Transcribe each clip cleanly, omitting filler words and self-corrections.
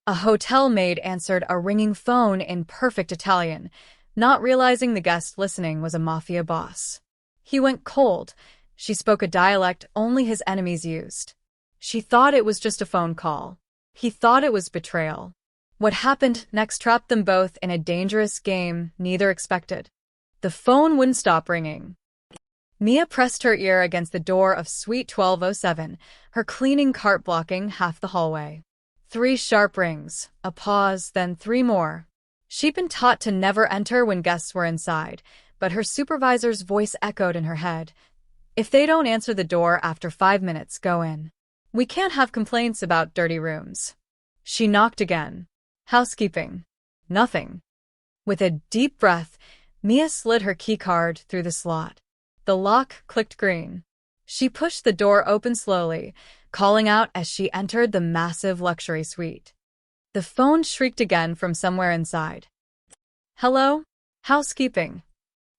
A hotel maid answered a ringing phone in perfect Italian, not realizing the guest listening was a mafia boss. He went cold. She spoke a dialect only his enemies used. She thought it was just a phone call. He thought it was betrayal. What happened next trapped them both in a dangerous game neither expected. The phone wouldn't stop ringing. Mia pressed her ear against the door of Suite 1207, her cleaning cart blocking half the hallway. 3 sharp rings, a pause, then 3 more. She'd been taught to never enter when guests were inside, but her supervisor's voice echoed in her head. If they don't answer the door after 5 minutes, go in. We can't have complaints about dirty rooms. She knocked again. Housekeeping. Nothing. With a deep breath, Mia slid her keycard through the slot. The lock clicked green. She pushed the door open slowly, calling out as she entered the massive luxury suite. The phone shrieked again from somewhere inside. Hello? Housekeeping.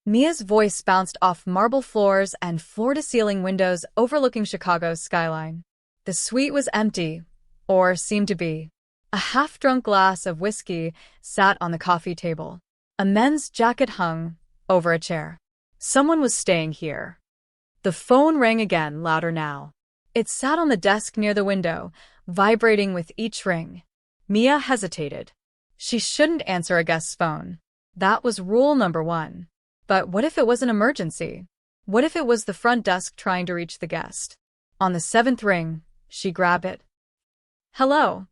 Mia's voice bounced off marble floors and floor-to-ceiling windows overlooking Chicago's skyline. The suite was empty, or seemed to be. A half-drunk glass of whiskey sat on the coffee table. A men's jacket hung over a chair. Someone was staying here. The phone rang again, louder now. It sat on the desk near the window, vibrating with each ring. Mia hesitated. She shouldn't answer a guest's phone. That was rule number 1. But what if it was an emergency? What if it was the front desk trying to reach the guest? On the 7th ring, she grabbed it. Hello.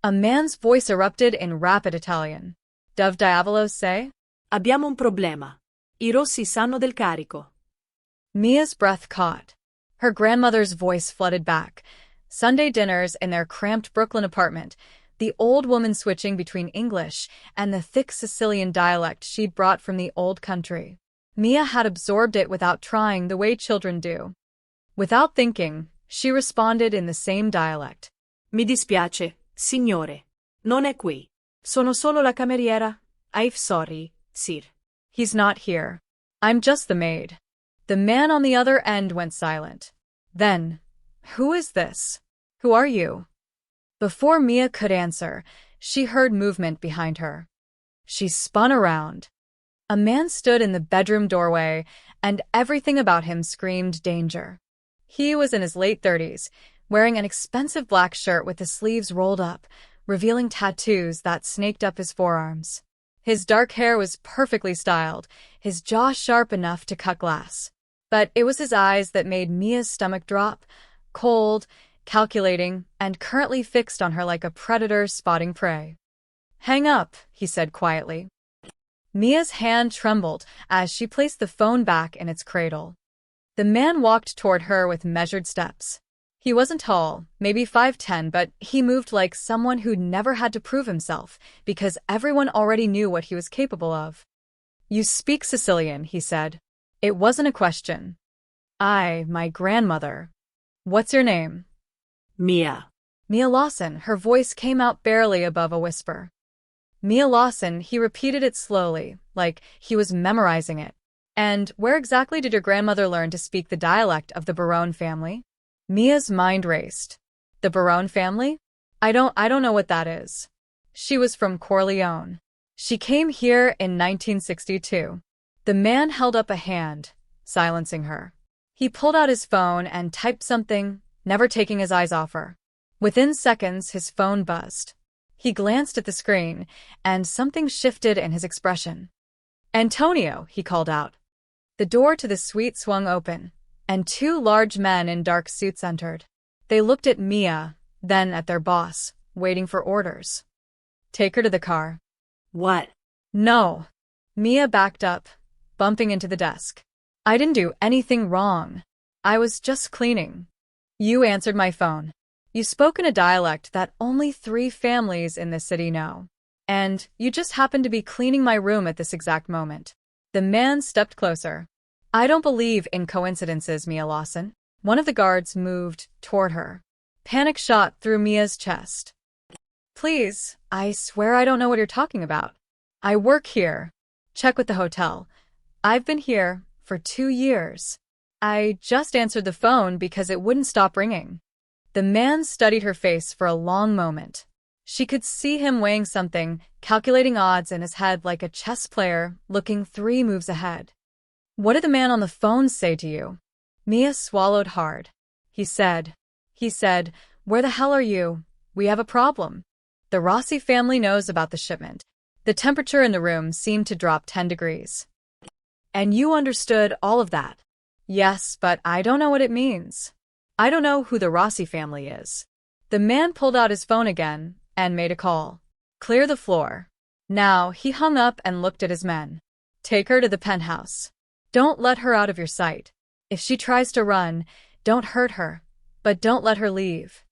A man's voice erupted in rapid Italian. Dove diavolo sei? Abbiamo un problema. I rossi sanno del carico. Mia's breath caught. Her grandmother's voice flooded back. Sunday dinners in their cramped Brooklyn apartment, the old woman switching between English and the thick Sicilian dialect she'd brought from the old country. Mia had absorbed it without trying, the way children do. Without thinking, she responded in the same dialect. Mi dispiace, signore. Non è qui. Sono solo la cameriera. I'm sorry, sir. He's not here. I'm just the maid. The man on the other end went silent. Then, who is this? Who are you? Before Mia could answer, she heard movement behind her. She spun around. A man stood in the bedroom doorway, and everything about him screamed danger. He was in his late 30s, wearing an expensive black shirt with the sleeves rolled up, revealing tattoos that snaked up his forearms. His dark hair was perfectly styled, his jaw sharp enough to cut glass. But it was his eyes that made Mia's stomach drop, cold, calculating, and currently fixed on her like a predator spotting prey. Hang up, he said quietly. Mia's hand trembled as she placed the phone back in its cradle. The man walked toward her with measured steps. He wasn't tall, maybe 5'10", but he moved like someone who'd never had to prove himself, because everyone already knew what he was capable of. You speak Sicilian, he said. It wasn't a question. My grandmother. What's your name? Mia. Mia Lawson. Her voice came out barely above a whisper. Mia Lawson, he repeated it slowly, like he was memorizing it. And where exactly did your grandmother learn to speak the dialect of the Barone family? Mia's mind raced. The Barone family? I don't know what that is. She was from Corleone. She came here in 1962. The man held up a hand, silencing her. He pulled out his phone and typed something, never taking his eyes off her. Within seconds, his phone buzzed. He glanced at the screen, and something shifted in his expression. Antonio, he called out. The door to the suite swung open, and 2 large men in dark suits entered. They looked at Mia, then at their boss, waiting for orders. Take her to the car. What? No. Mia backed up, bumping into the desk. I didn't do anything wrong. I was just cleaning. You answered my phone. You spoke in a dialect that only 3 families in this city know. And you just happened to be cleaning my room at this exact moment. The man stepped closer. I don't believe in coincidences, Mia Lawson. One of the guards moved toward her. Panic shot through Mia's chest. Please, I swear I don't know what you're talking about. I work here. Check with the hotel. I've been here for 2 years. I just answered the phone because it wouldn't stop ringing. The man studied her face for a long moment. She could see him weighing something, calculating odds in his head like a chess player, looking 3 moves ahead. "What did the man on the phone say to you?" Mia swallowed hard. He said, "Where the hell are you? We have a problem." The Rossi family knows about the shipment. The temperature in the room seemed to drop 10 degrees. "And you understood all of that?" "Yes, but I don't know what it means. I don't know who the Rossi family is." The man pulled out his phone again and made a call. "Clear the floor." Now he hung up and looked at his men. "Take her to the penthouse. Don't let her out of your sight. If she tries to run, don't hurt her, but don't let her leave."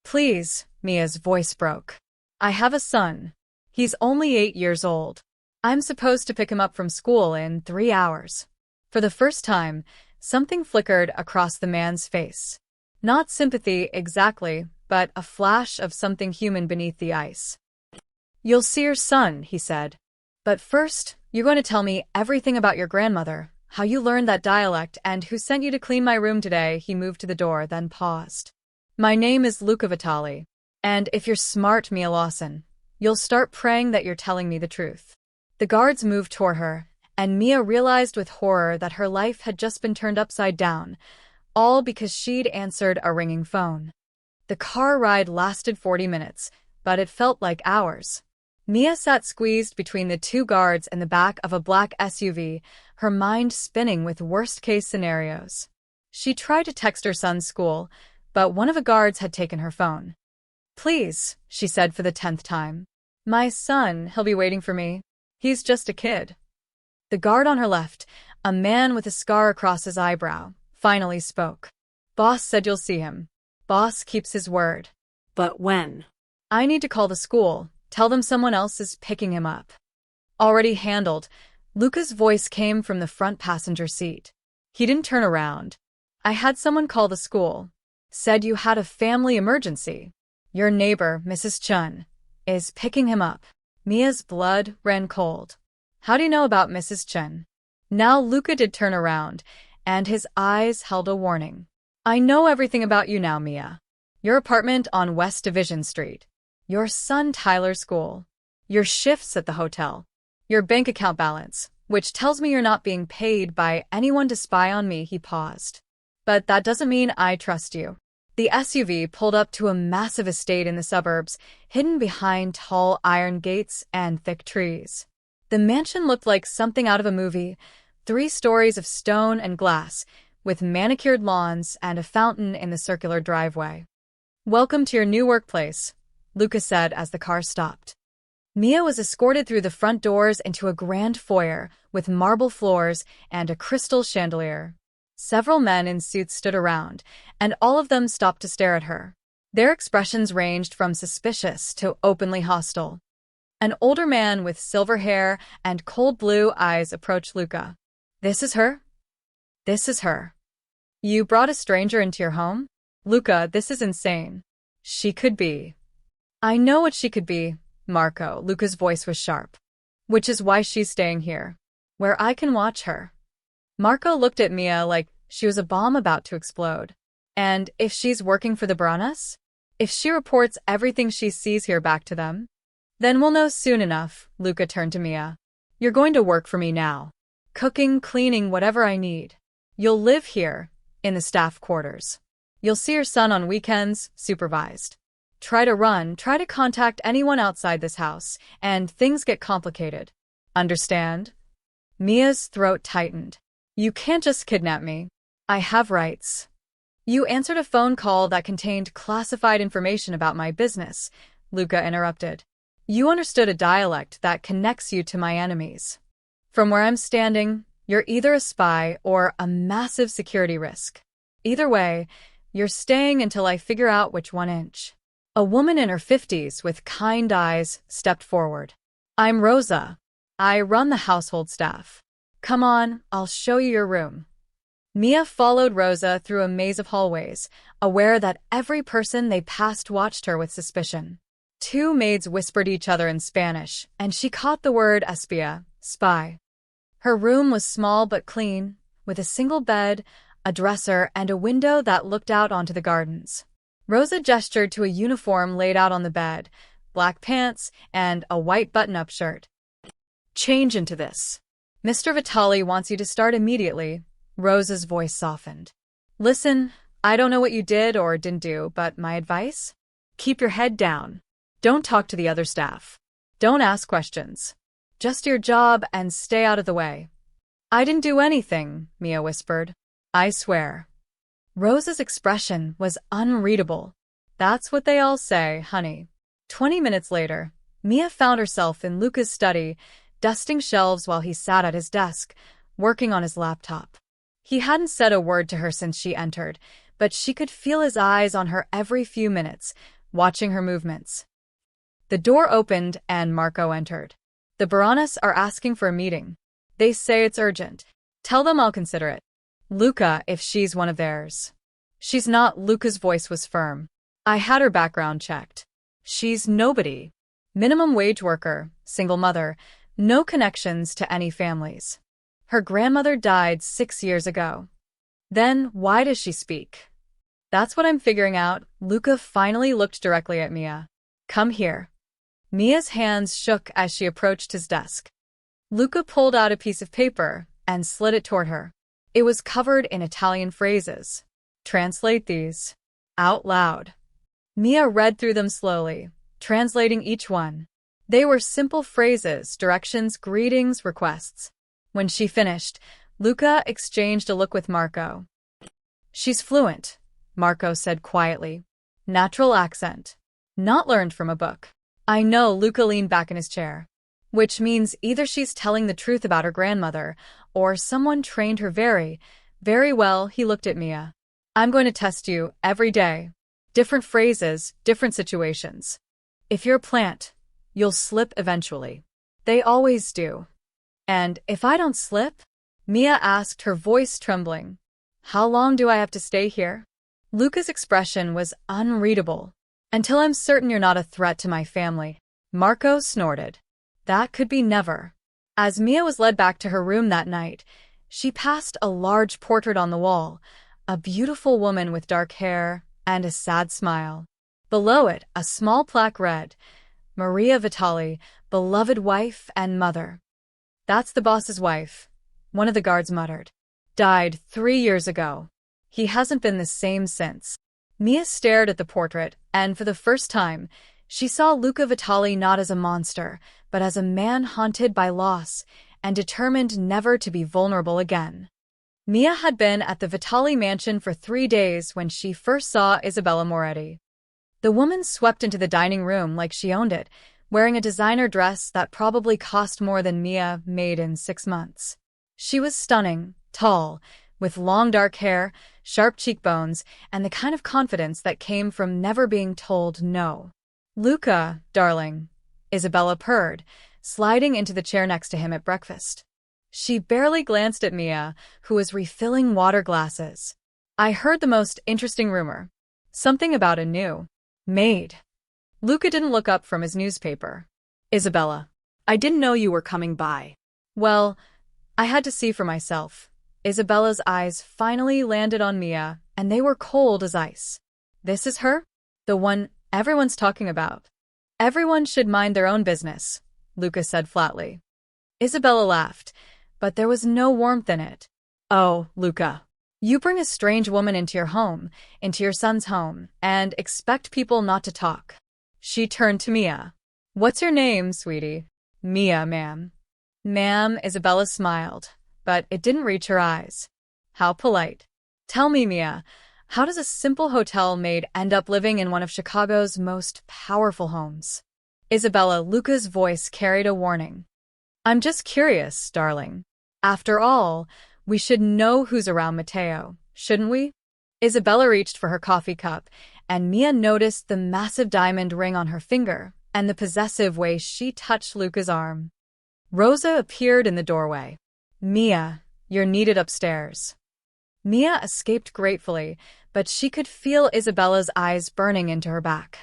"Please," Mia's voice broke. "I have a son. He's only 8 years old. I'm supposed to pick him up from school in 3 hours." For the first time, something flickered across the man's face. Not sympathy exactly, but a flash of something human beneath the ice. "You'll see your son," he said. "But first, you're going to tell me everything about your grandmother, how you learned that dialect, and who sent you to clean my room today." He moved to the door, then paused. "My name is Luca Vitali, and if you're smart, Mia Lawson, you'll start praying that you're telling me the truth." The guards moved toward her, and Mia realized with horror that her life had just been turned upside down, all because she'd answered a ringing phone. The car ride lasted 40 minutes, but it felt like hours. Mia sat squeezed between the 2 guards in the back of a black SUV, her mind spinning with worst-case scenarios. She tried to text her son's school, but one of the guards had taken her phone. "Please," she said for the 10th time. "My son, he'll be waiting for me. He's just a kid." The guard on her left, a man with a scar across his eyebrow, finally spoke. "Boss said you'll see him. Boss keeps his word." "But when?" "I need to call the school. Tell them someone else is picking him up." "Already handled." Luca's voice came from the front passenger seat. He didn't turn around. "I had someone call the school. Said you had a family emergency. Your neighbor, Mrs. Chun, is picking him up." Mia's blood ran cold. "How do you know about Mrs. Chun?" Now Luca did turn around, and his eyes held a warning. "I know everything about you now, Mia. Your apartment on West Division Street. Your son Tyler's school. Your shifts at the hotel. Your bank account balance, which tells me you're not being paid by anyone to spy on me." He paused. "But that doesn't mean I trust you." The SUV pulled up to a massive estate in the suburbs, hidden behind tall iron gates and thick trees. The mansion looked like something out of a movie, 3 stories of stone and glass, with manicured lawns and a fountain in the circular driveway. "Welcome to your new workplace," Luca said as the car stopped. Mia was escorted through the front doors into a grand foyer with marble floors and a crystal chandelier. Several men in suits stood around, and all of them stopped to stare at her. Their expressions ranged from suspicious to openly hostile. An older man with silver hair and cold blue eyes approached Luca. "This is her? This is her. You brought a stranger into your home? Luca, this is insane. She could be." "I know what she could be, Marco." Luca's voice was sharp. "Which is why she's staying here, where I can watch her." Marco looked at Mia like she was a bomb about to explode. "And if she's working for the Branas? If she reports everything she sees here back to them? Then we'll know soon enough." Luca turned to Mia. "You're going to work for me now. Cooking, cleaning, whatever I need. You'll live here, in the staff quarters. You'll see your son on weekends, supervised. Try to contact anyone outside this house, and things get complicated. Understand?" Mia's throat tightened. "You can't just kidnap me. I have rights." "You answered a phone call that contained classified information about my business," Luca interrupted. "You understood a dialect that connects you to my enemies. From where I'm standing, you're either a spy or a massive security risk. Either way, you're staying until I figure out which one inch." A woman in her 50s with kind eyes stepped forward. "I'm Rosa. I run the household staff. Come on, I'll show you your room." Mia followed Rosa through a maze of hallways, aware that every person they passed watched her with suspicion. 2 maids whispered each other in Spanish, and she caught the word espía, spy. Her room was small but clean, with a single bed, a dresser, and a window that looked out onto the gardens. Rosa gestured to a uniform laid out on the bed, black pants, and a white button-up shirt. Change into this. Mr. Vitali wants you to start immediately. Rosa's voice softened. Listen, I don't know what you did or didn't do, but my advice? Keep your head down. Don't talk to the other staff. Don't ask questions. Just your job and stay out of the way. I didn't do anything, Mia whispered. I swear. Rosa's expression was unreadable. That's what they all say, honey. 20 minutes later, Mia found herself in Luca's study, dusting shelves while he sat at his desk, working on his laptop. He hadn't said a word to her since she entered, but she could feel his eyes on her every few minutes, watching her movements. The door opened and Marco entered. The Baranas are asking for a meeting. They say it's urgent. Tell them I'll consider it. Luca, if she's one of theirs. She's not. Luca's voice was firm. I had her background checked. She's nobody. Minimum wage worker, single mother, no connections to any families. Her grandmother died 6 years ago. Then why does she speak? That's what I'm figuring out. Luca finally looked directly at Mia. Come here. Mia's hands shook as she approached his desk. Luca pulled out a piece of paper and slid it toward her. It was covered in Italian phrases. Translate these. Out loud. Mia read through them slowly, translating each one. They were simple phrases, directions, greetings, requests. When she finished, Luca exchanged a look with Marco. She's fluent, Marco said quietly. Natural accent. Not learned from a book. I know. Luca leaned back in his chair. Which means either she's telling the truth about her grandmother, or someone trained her very, very well. He looked at Mia. I'm going to test you every day. Different phrases, different situations. If you're a plant, you'll slip eventually. They always do. And if I don't slip? Mia asked, her voice trembling. How long do I have to stay here? Luca's expression was unreadable. Until I'm certain you're not a threat to my family. Marco snorted. That could be never. As Mia was led back to her room that night, she passed a large portrait on the wall, a beautiful woman with dark hair and a sad smile. Below it, a small plaque read, Maria Vitali, beloved wife and mother. That's the boss's wife, one of the guards muttered. Died 3 years ago. He hasn't been the same since. Mia stared at the portrait, and for the first time, she saw Luca Vitali not as a monster, but as a man haunted by loss and determined never to be vulnerable again. Mia had been at the Vitali mansion for 3 days when she first saw Isabella Moretti. The woman swept into the dining room like she owned it, wearing a designer dress that probably cost more than Mia made in 6 months. She was stunning, tall, with long dark hair, sharp cheekbones, and the kind of confidence that came from never being told no. Luca, darling, Isabella purred, sliding into the chair next to him at breakfast. She barely glanced at Mia, who was refilling water glasses. I heard the most interesting rumor. Something about a new maid. Luca didn't look up from his newspaper. Isabella, I didn't know you were coming by. Well, I had to see for myself. Isabella's eyes finally landed on Mia, and they were cold as ice. This is her? The one everyone's talking about. Everyone should mind their own business, Luca said flatly. Isabella laughed, but there was no warmth in it. Oh, Luca. You bring a strange woman into your home, into your son's home, and expect people not to talk. She turned to Mia. What's your name, sweetie? Mia, ma'am. Ma'am, Isabella smiled, but it didn't reach her eyes. How polite. Tell me, Mia, how does a simple hotel maid end up living in one of Chicago's most powerful homes? Isabella, Luca's voice carried a warning. I'm just curious, darling. After all, we should know who's around Matteo, shouldn't we? Isabella reached for her coffee cup, and Mia noticed the massive diamond ring on her finger and the possessive way she touched Luca's arm. Rosa appeared in the doorway. Mia, you're needed upstairs. Mia escaped gratefully, but she could feel Isabella's eyes burning into her back.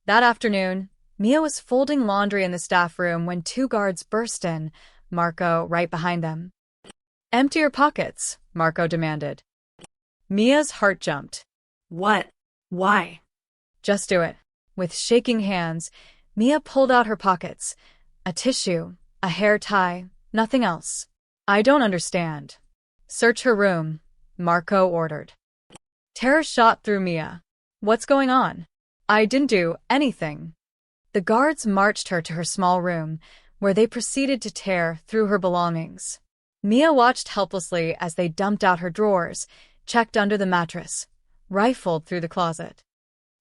That afternoon, Mia was folding laundry in the staff room when 2 guards burst in, Marco right behind them. Empty your pockets, Marco demanded. Mia's heart jumped. What? Why? Just do it. With shaking hands, Mia pulled out her pockets. A tissue, a hair tie, nothing else. I don't understand. Search her room, Marco ordered. Terror shot through Mia. What's going on? I didn't do anything. The guards marched her to her small room, where they proceeded to tear through her belongings. Mia watched helplessly as they dumped out her drawers, checked under the mattress, rifled through the closet.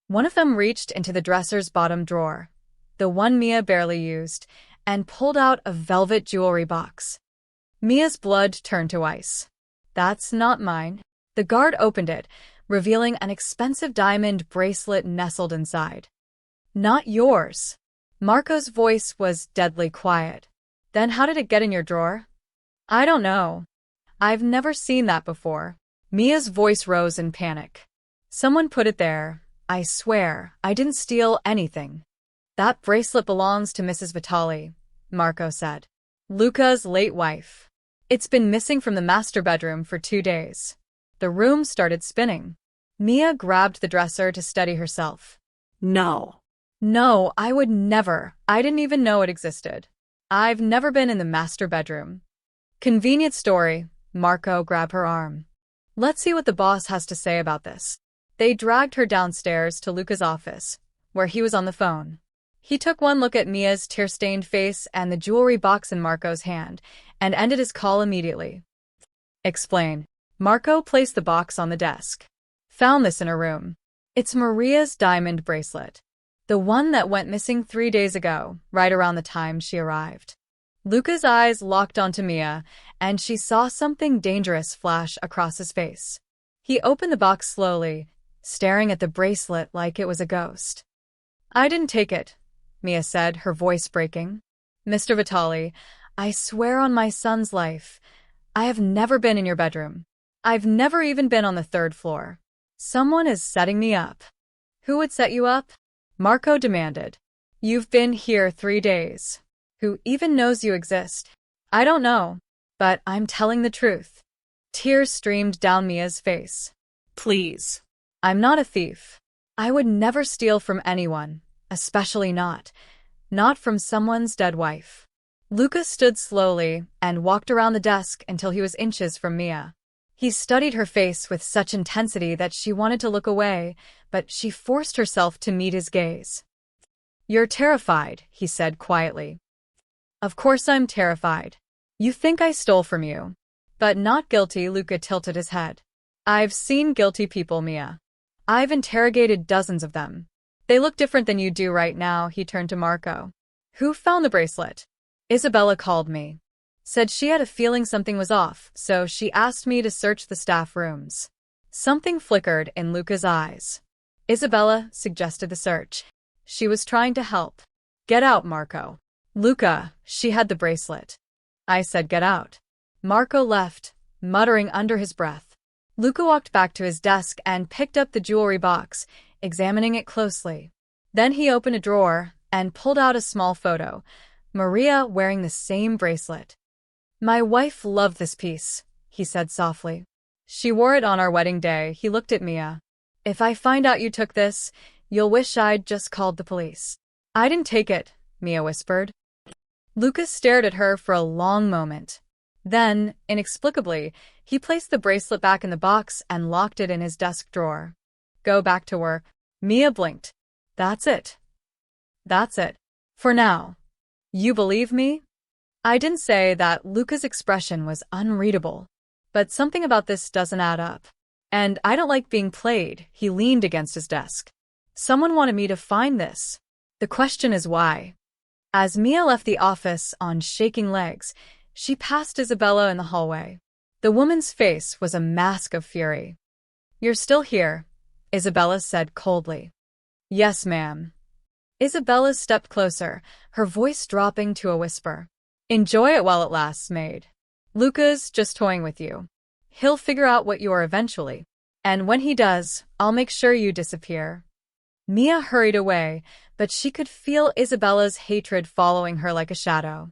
One of them reached into the dresser's bottom drawer, the one Mia barely used, and pulled out a velvet jewelry box. Mia's blood turned to ice. That's not mine. The guard opened it, revealing an expensive diamond bracelet nestled inside. Not yours. Marco's voice was deadly quiet. Then how did it get in your drawer? I don't know. I've never seen that before. Mia's voice rose in panic. Someone put it there. I swear, I didn't steal anything. That bracelet belongs to Mrs. Vitali, Marco said. Luca's late wife. It's been missing from the master bedroom for 2 days. The room started spinning. Mia grabbed the dresser to steady herself. No. No, I would never. I didn't even know it existed. I've never been in the master bedroom. Convenient story. Marco grabbed her arm. Let's see what the boss has to say about this. They dragged her downstairs to Luca's office, where he was on the phone. He took one look at Mia's tear-stained face and the jewelry box in Marco's hand, and ended his call immediately. Explain. Marco placed the box on the desk. Found this in her room. It's Maria's diamond bracelet. The one that went missing 3 days ago, right around the time she arrived. Luca's eyes locked onto Mia, and she saw something dangerous flash across his face. He opened the box slowly, staring at the bracelet like it was a ghost. I didn't take it, Mia said, her voice breaking. Mr. Vitali, I swear on my son's life, I have never been in your bedroom. I've never even been on the 3rd floor. Someone is setting me up. Who would set you up? Marco demanded. You've been here 3 days. Who even knows you exist? I don't know, but I'm telling the truth. Tears streamed down Mia's face. Please. I'm not a thief. I would never steal from anyone, especially not from someone's dead wife. Luca stood slowly and walked around the desk until he was inches from Mia. He studied her face with such intensity that she wanted to look away, but she forced herself to meet his gaze. You're terrified, he said quietly. Of course I'm terrified. You think I stole from you. But not guilty, Luca tilted his head. I've seen guilty people, Mia. I've interrogated dozens of them. They look different than you do right now, he turned to Marco. Who found the bracelet? Isabella called me. Said she had a feeling something was off, so she asked me to search the staff rooms. Something flickered in Luca's eyes. Isabella suggested the search. She was trying to help. Get out, Marco. Luca, she had the bracelet. I said get out. Marco left, muttering under his breath. Luca walked back to his desk and picked up the jewelry box, examining it closely. Then he opened a drawer and pulled out a small photo, Maria wearing the same bracelet. My wife loved this piece, he said softly. She wore it on our wedding day. He looked at Mia. If I find out you took this, you'll wish I'd just called the police. I didn't take it, Mia whispered. Lucas stared at her for a long moment. Then, inexplicably, he placed the bracelet back in the box and locked it in his desk drawer. Go back to work. Mia blinked. That's it. That's it. For now. You believe me? I didn't say that. Luca's expression was unreadable. But something about this doesn't add up. And I don't like being played. He leaned against his desk. Someone wanted me to find this. The question is why. As Mia left the office on shaking legs, she passed Isabella in the hallway. The woman's face was a mask of fury. You're still here, Isabella said coldly. Yes, ma'am. Isabella stepped closer, her voice dropping to a whisper. Enjoy it while it lasts, Maid. Luca's just toying with you. He'll figure out what you are eventually. And when he does, I'll make sure you disappear. Mia hurried away, but she could feel Isabella's hatred following her like a shadow.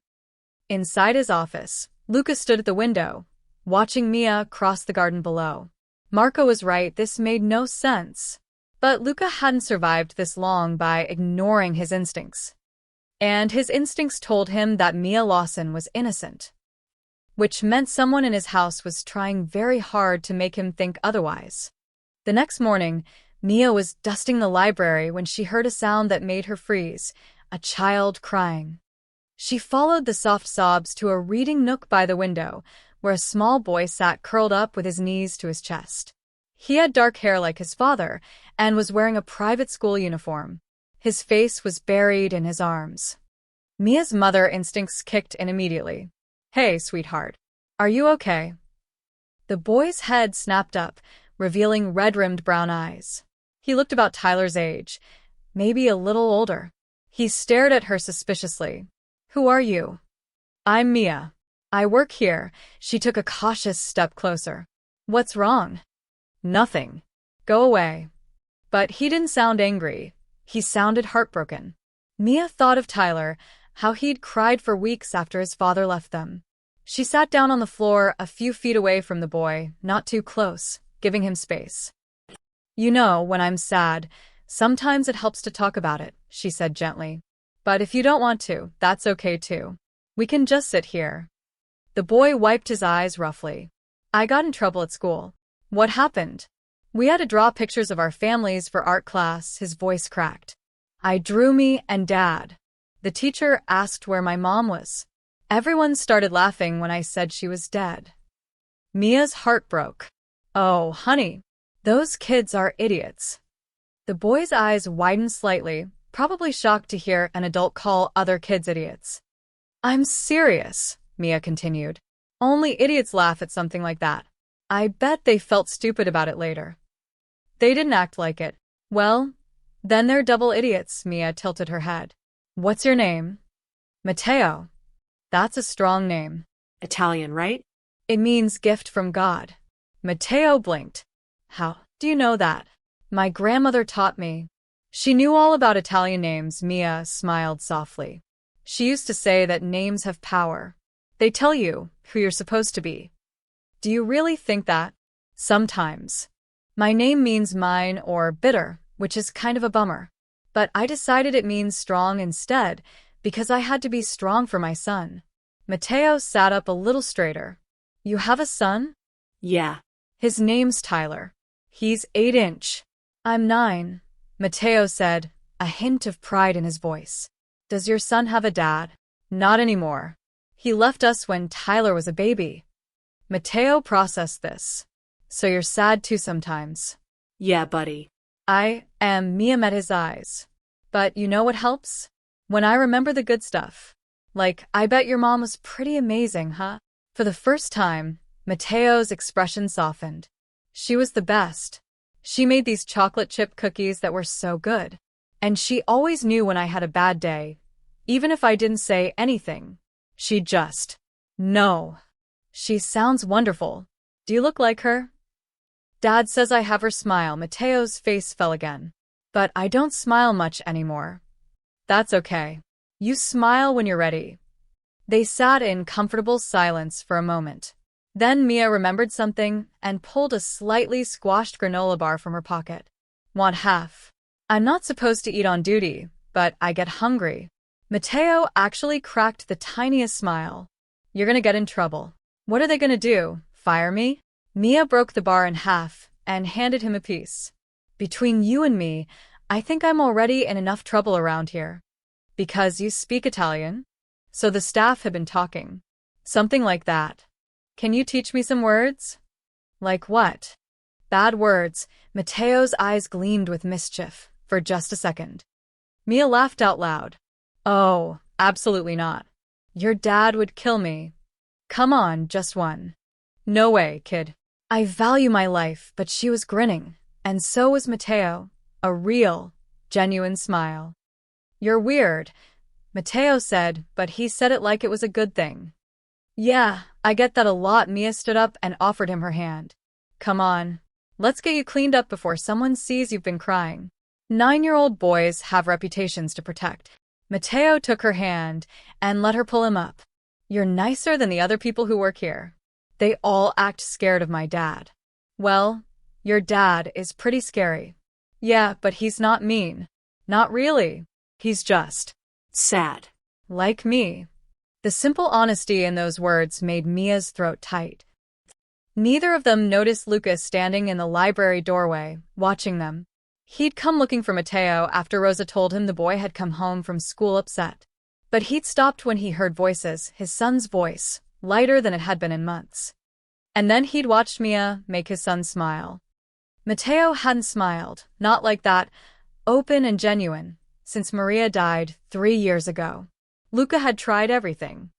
Inside his office, Luca stood at the window, watching Mia cross the garden below. Marco was right, this made no sense. But Luca hadn't survived this long by ignoring his instincts. and his instincts told him that Mia Lawson was innocent, which meant someone in his house was trying very hard to make him think otherwise. The next morning, Mia was dusting the library when she heard a sound that made her freeze, a child crying. She followed the soft sobs to a reading nook by the window, where a small boy sat curled up with his knees to his chest. He had dark hair like his father and was wearing a private school uniform. His face was buried in his arms. Mia's mother instincts kicked in immediately. "Hey, sweetheart. Are you okay?" The boy's head snapped up, revealing red-rimmed brown eyes. He looked about Tyler's age, maybe a little older. He stared at her suspiciously. "Who are you?" "I'm Mia. I work here." She took a cautious step closer. "What's wrong?" "Nothing. Go away." But he didn't sound angry. He sounded heartbroken. Mia thought of Tyler, how he'd cried for weeks after his father left them. She sat down on the floor a few feet away from the boy, not too close, giving him space. "You know, when I'm sad, sometimes it helps to talk about it," she said gently. "But if you don't want to, that's okay too. We can just sit here." The boy wiped his eyes roughly. "I got in trouble at school." "What happened?" "We had to draw pictures of our families for art class," his voice cracked. "I drew me and Dad. The teacher asked where my mom was. Everyone started laughing when I said she was dead." Mia's heart broke. "Oh, honey, those kids are idiots." The boy's eyes widened slightly, probably shocked to hear an adult call other kids idiots. "I'm serious," Mia continued. "Only idiots laugh at something like that. I bet they felt stupid about it later." "They didn't act like it." "Well, then they're double idiots." Mia tilted her head. "What's your name?" "Matteo." "That's a strong name." Italian, right? "It means gift from God." Matteo blinked. "How do you know that?" "My grandmother taught me." She knew all about Italian names. Mia smiled softly. "She used to say that names have power. They tell you who you're supposed to be." "Do you really think that?" "Sometimes. My name means mine or bitter, which is kind of a bummer. But I decided it means strong instead, because I had to be strong for my son." Matteo sat up a little straighter. "You have a son?" Yeah. "His name's Tyler. He's 8-inch. I'm 9, Matteo said, a hint of pride in his voice. "Does your son have a dad?" "Not anymore. He left us when Tyler was a baby." Matteo processed this. "So you're sad too sometimes?" Yeah, buddy. "I am." Mia met his eyes. "But you know what helps? When I remember the good stuff. Like, I bet your mom was pretty amazing, huh?" For the first time, Matteo's expression softened. "She was the best. She made these chocolate chip cookies that were so good. And she always knew when I had a bad day. Even if I didn't say anything, she'd just know." "She sounds wonderful. Do you look like her?" "Dad says I have her smile." Matteo's face fell again. "But I don't smile much anymore." "That's okay. You smile when you're ready." They sat in comfortable silence for a moment. Then Mia remembered something and pulled a slightly squashed granola bar from her pocket. "Want half?" "I'm not supposed to eat on duty, but I get hungry." Matteo actually cracked the tiniest smile. "You're gonna get in trouble." "What are they gonna do, fire me?" Mia broke the bar in half and handed him a piece. "Between you and me, I think I'm already in enough trouble around here." "Because you speak Italian?" So the staff had been talking. "Something like that. Can you teach me some words?" "Like what?" "Bad words." Matteo's eyes gleamed with mischief for just a second. Mia laughed out loud. "Oh, absolutely not. Your dad would kill me." "Come on, just one." "No way, kid. I value my life." But she was grinning, and so was Matteo, a real, genuine smile. "You're weird," Matteo said, but he said it like it was a good thing. "Yeah, I get that a lot." Mia stood up and offered him her hand. "Come on. Let's get you cleaned up before someone sees you've been crying." 9-year-old boys have reputations to protect. Matteo took her hand and let her pull him up. "You're nicer than the other people who work here. They all act scared of my dad." "Well, your dad is pretty scary." "Yeah, but he's not mean." "Not really. He's just Sad. Like me. The simple honesty in those words made Mia's throat tight. Neither of them noticed Luca standing in the library doorway, watching them. He'd come looking for Matteo after Rosa told him the boy had come home from school upset. But he'd stopped when he heard voices, his son's voice, lighter than it had been in months. And then he'd watched Mia make his son smile. Matteo hadn't smiled, not like that, open and genuine, since Maria died 3 years ago. Luca had tried everything.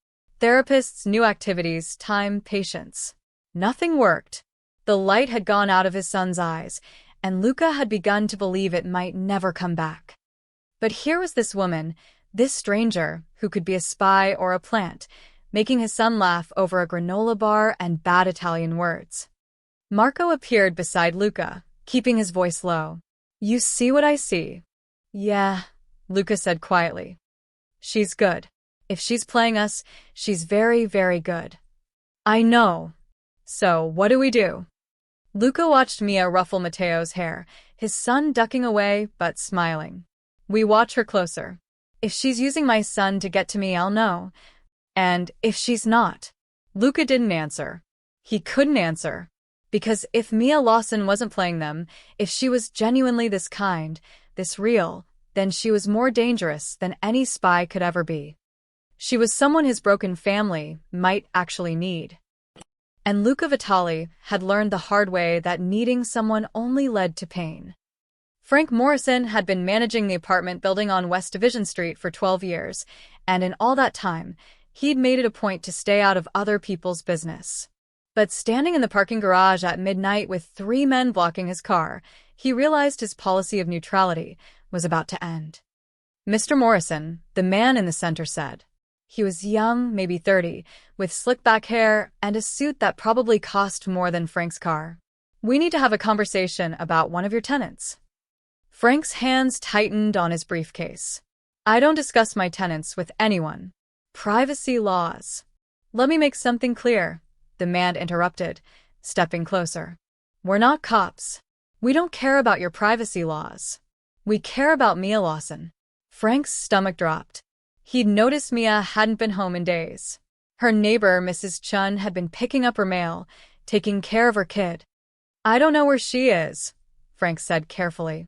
Therapists, new activities, time, patience. Nothing worked. The light had gone out of his son's eyes, and Luca had begun to believe it might never come back. But here was this woman, this stranger, who could be a spy or a plant, making his son laugh over a granola bar and bad Italian words. Marco appeared beside Luca, keeping his voice low. "You see what I see?" "Yeah," Luca said quietly. "She's good. If she's playing us, she's very, very good." "I know. So, what do we do?" Luca watched Mia ruffle Matteo's hair, his son ducking away but smiling. "We watch her closer. If she's using my son to get to me, I'll know. And if she's not..." Luca didn't answer. He couldn't answer. Because if Mia Lawson wasn't playing them, if she was genuinely this kind, this real, then she was more dangerous than any spy could ever be. She was someone his broken family might actually need. And Luca Vitali had learned the hard way that needing someone only led to pain. Frank Morrison had been managing the apartment building on West Division Street for 12 years, and in all that time, he'd made it a point to stay out of other people's business. But standing in the parking garage at midnight with 3 men blocking his car, he realized his policy of neutrality was about to end. Mr. Morrison, the man in the center, said. He was young, maybe 30, with slick-back hair and a suit that probably cost more than Frank's car. "We need to have a conversation about one of your tenants." Frank's hands tightened on his briefcase. "I don't discuss my tenants with anyone. Privacy laws." "Let me make something clear," the man interrupted, stepping closer. "We're not cops. We don't care about your privacy laws. We care about Mia Lawson." Frank's stomach dropped. He'd noticed Mia hadn't been home in days. Her neighbor, Mrs. Chun, had been picking up her mail, taking care of her kid. "I don't know where she is," Frank said carefully.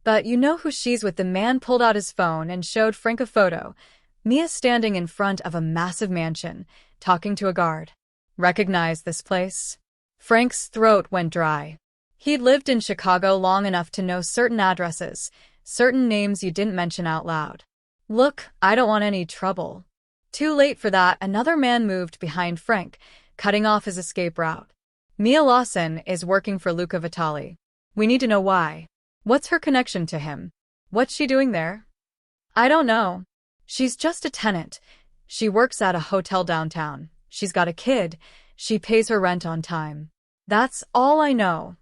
"But you know who she's with." The man pulled out his phone and showed Frank a photo. Mia standing in front of a massive mansion, talking to a guard. "Recognize this place?" Frank's throat went dry. He'd lived in Chicago long enough to know certain addresses, certain names you didn't mention out loud. "Look, I don't want any trouble." Too late for that, another man moved behind Frank, cutting off his escape route. "Mia Lawson is working for Luca Vitali. We need to know why. What's her connection to him? What's she doing there?" "I don't know. She's just a tenant. She works at a hotel downtown. She's got a kid. She pays her rent on time. That's all I know."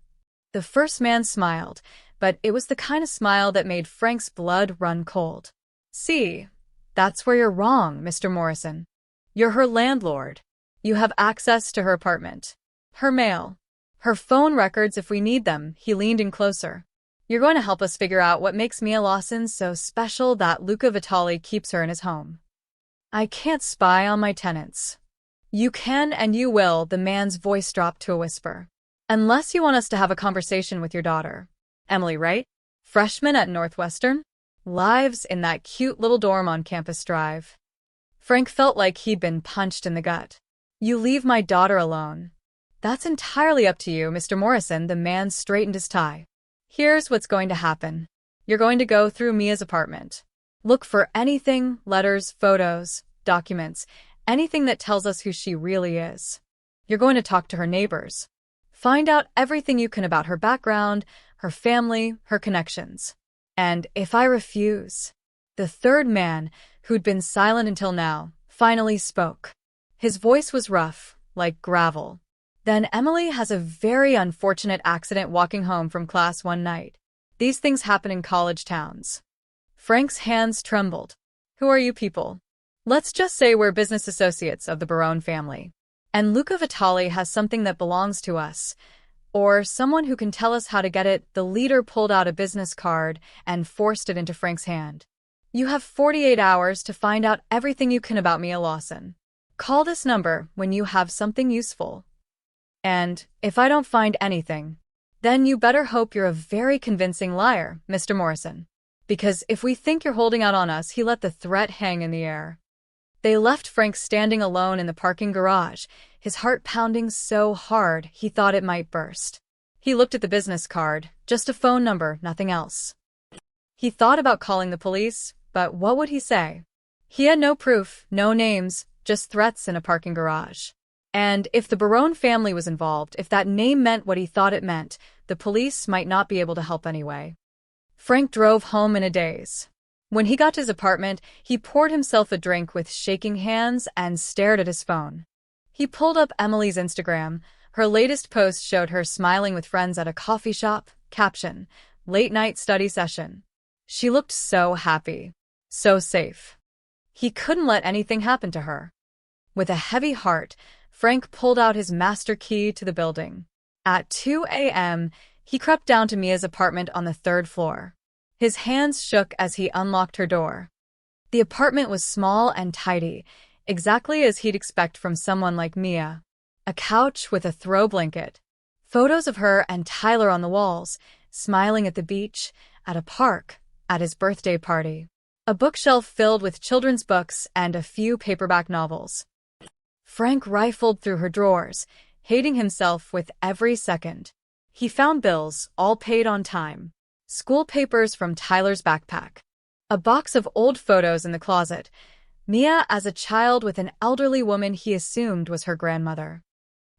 The first man smiled, but it was the kind of smile that made Frank's blood run cold. "See, that's where you're wrong, Mr. Morrison. You're her landlord. You have access to her apartment, her mail, her phone records if we need them." He leaned in closer. "You're going to help us figure out what makes Mia Lawson so special that Luca Vitali keeps her in his home." "I can't spy on my tenants." "You can and you will," the man's voice dropped to a whisper. "Unless you want us to have a conversation with your daughter. Emily, right? Freshman at Northwestern? Lives in that cute little dorm on Campus Drive." Frank felt like he'd been punched in the gut. "You leave my daughter alone." "That's entirely up to you, Mr. Morrison." The man straightened his tie. "Here's what's going to happen. You're going to go through Mia's apartment. Look for anything, letters, photos, documents, anything that tells us who she really is. You're going to talk to her neighbors. Find out everything you can about her background, her family, her connections. And if I refuse..." The third man, who'd been silent until now, finally spoke. His voice was rough, like gravel. "Then Emily has a very unfortunate accident walking home from class one night. These things happen in college towns." Frank's hands trembled. "Who are you people?" "Let's just say we're business associates of the Barone family. And Luca Vitali has something that belongs to us. Or someone who can tell us how to get it." The leader pulled out a business card and forced it into Frank's hand. You have 48 hours to find out everything you can about Mia Lawson. Call this number when you have something useful. And if I don't find anything, then you better hope you're a very convincing liar, Mr. Morrison. Because if we think you're holding out on us, he let the threat hang in the air. They left Frank standing alone in the parking garage, his heart pounding so hard he thought it might burst. He looked at the business card, just a phone number, nothing else. He thought about calling the police, but what would he say? He had no proof, no names, just threats in a parking garage. And if the Barone family was involved, if that name meant what he thought it meant, the police might not be able to help anyway. Frank drove home in a daze. When he got to his apartment, he poured himself a drink with shaking hands and stared at his phone. He pulled up Emily's Instagram. Her latest post showed her smiling with friends at a coffee shop. Caption: late night study session. She looked so happy, so safe. He couldn't let anything happen to her. With a heavy heart, Frank pulled out his master key to the building. At 2 a.m., he crept down to Mia's apartment on the 3rd floor. His hands shook as he unlocked her door. The apartment was small and tidy, exactly as he'd expect from someone like Mia. A couch with a throw blanket. Photos of her and Tyler on the walls, smiling at the beach, at a park, at his birthday party. A bookshelf filled with children's books and a few paperback novels. Frank rifled through her drawers, hating himself with every second. He found bills, all paid on time. School papers from Tyler's backpack. A box of old photos in the closet. Mia as a child with an elderly woman he assumed was her grandmother.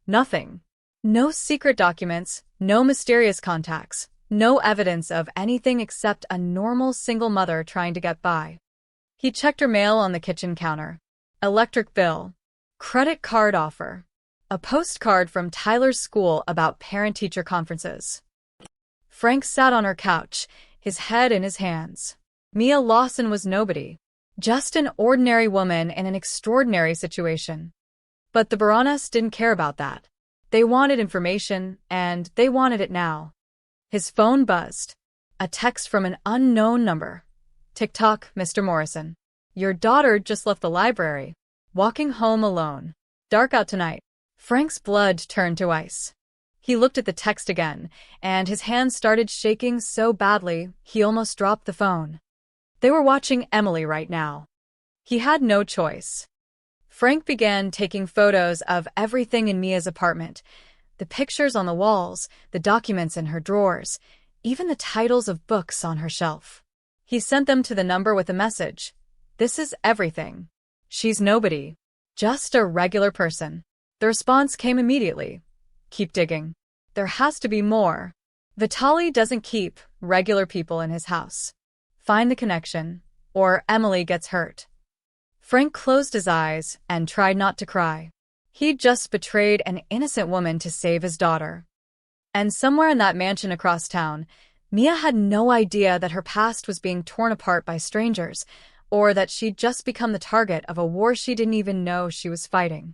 Nothing. No secret documents, no mysterious contacts, no evidence of anything except a normal single mother trying to get by. He checked her mail on the kitchen counter. Electric bill. Credit card offer. A postcard from Tyler's school about parent-teacher conferences. Frank sat on her couch, his head in his hands. Mia Lawson was nobody. Just an ordinary woman in an extraordinary situation. But the Baroness didn't care about that. They wanted information, and they wanted it now. His phone buzzed. A text from an unknown number. "Tick-tock, Mr. Morrison. Your daughter just left the library. Walking home alone. Dark out tonight." Frank's blood turned to ice. He looked at the text again, and his hands started shaking so badly he almost dropped the phone. They were watching Emily right now. He had no choice. Frank began taking photos of everything in Mia's apartment. The pictures on the walls, the documents in her drawers, even the titles of books on her shelf. He sent them to the number with a message. "This is everything. She's nobody. Just a regular person." The response came immediately. "Keep digging. There has to be more. Vitaly doesn't keep regular people in his house. Find the connection, or Emily gets hurt." Frank closed his eyes and tried not to cry. He'd just betrayed an innocent woman to save his daughter. And somewhere in that mansion across town, Mia had no idea that her past was being torn apart by strangers, or that she'd just become the target of a war she didn't even know she was fighting.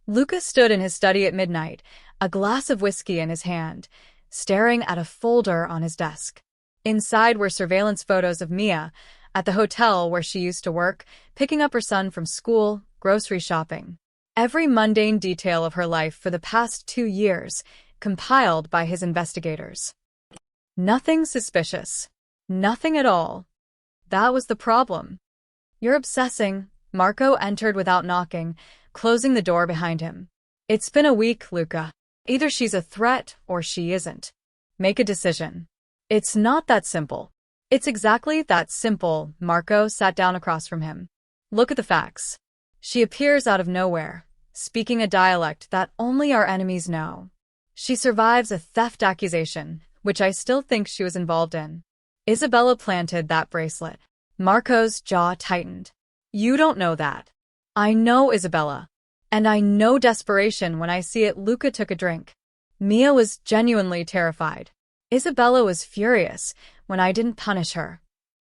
Luca stood in his study at midnight, a glass of whiskey in his hand, staring at a folder on his desk. Inside were surveillance photos of Mia, at the hotel where she used to work, picking up her son from school, grocery shopping. Every mundane detail of her life for the past 2 years, compiled by his investigators. Nothing suspicious. Nothing at all. That was the problem. "You're obsessing." Marco entered without knocking, closing the door behind him. "It's been a week, Luca. Either she's a threat or she isn't. Make a decision." "It's not that simple." "It's exactly that simple." Marco sat down across from him. "Look at the facts. She appears out of nowhere, speaking a dialect that only our enemies know. She survives a theft accusation, which I still think she was involved in. Isabella planted that bracelet." Marco's jaw tightened. "You don't know that." "I know Isabella. And I know desperation when I see it." Luca took a drink. Mia was genuinely terrified. Isabella was furious when I didn't punish her.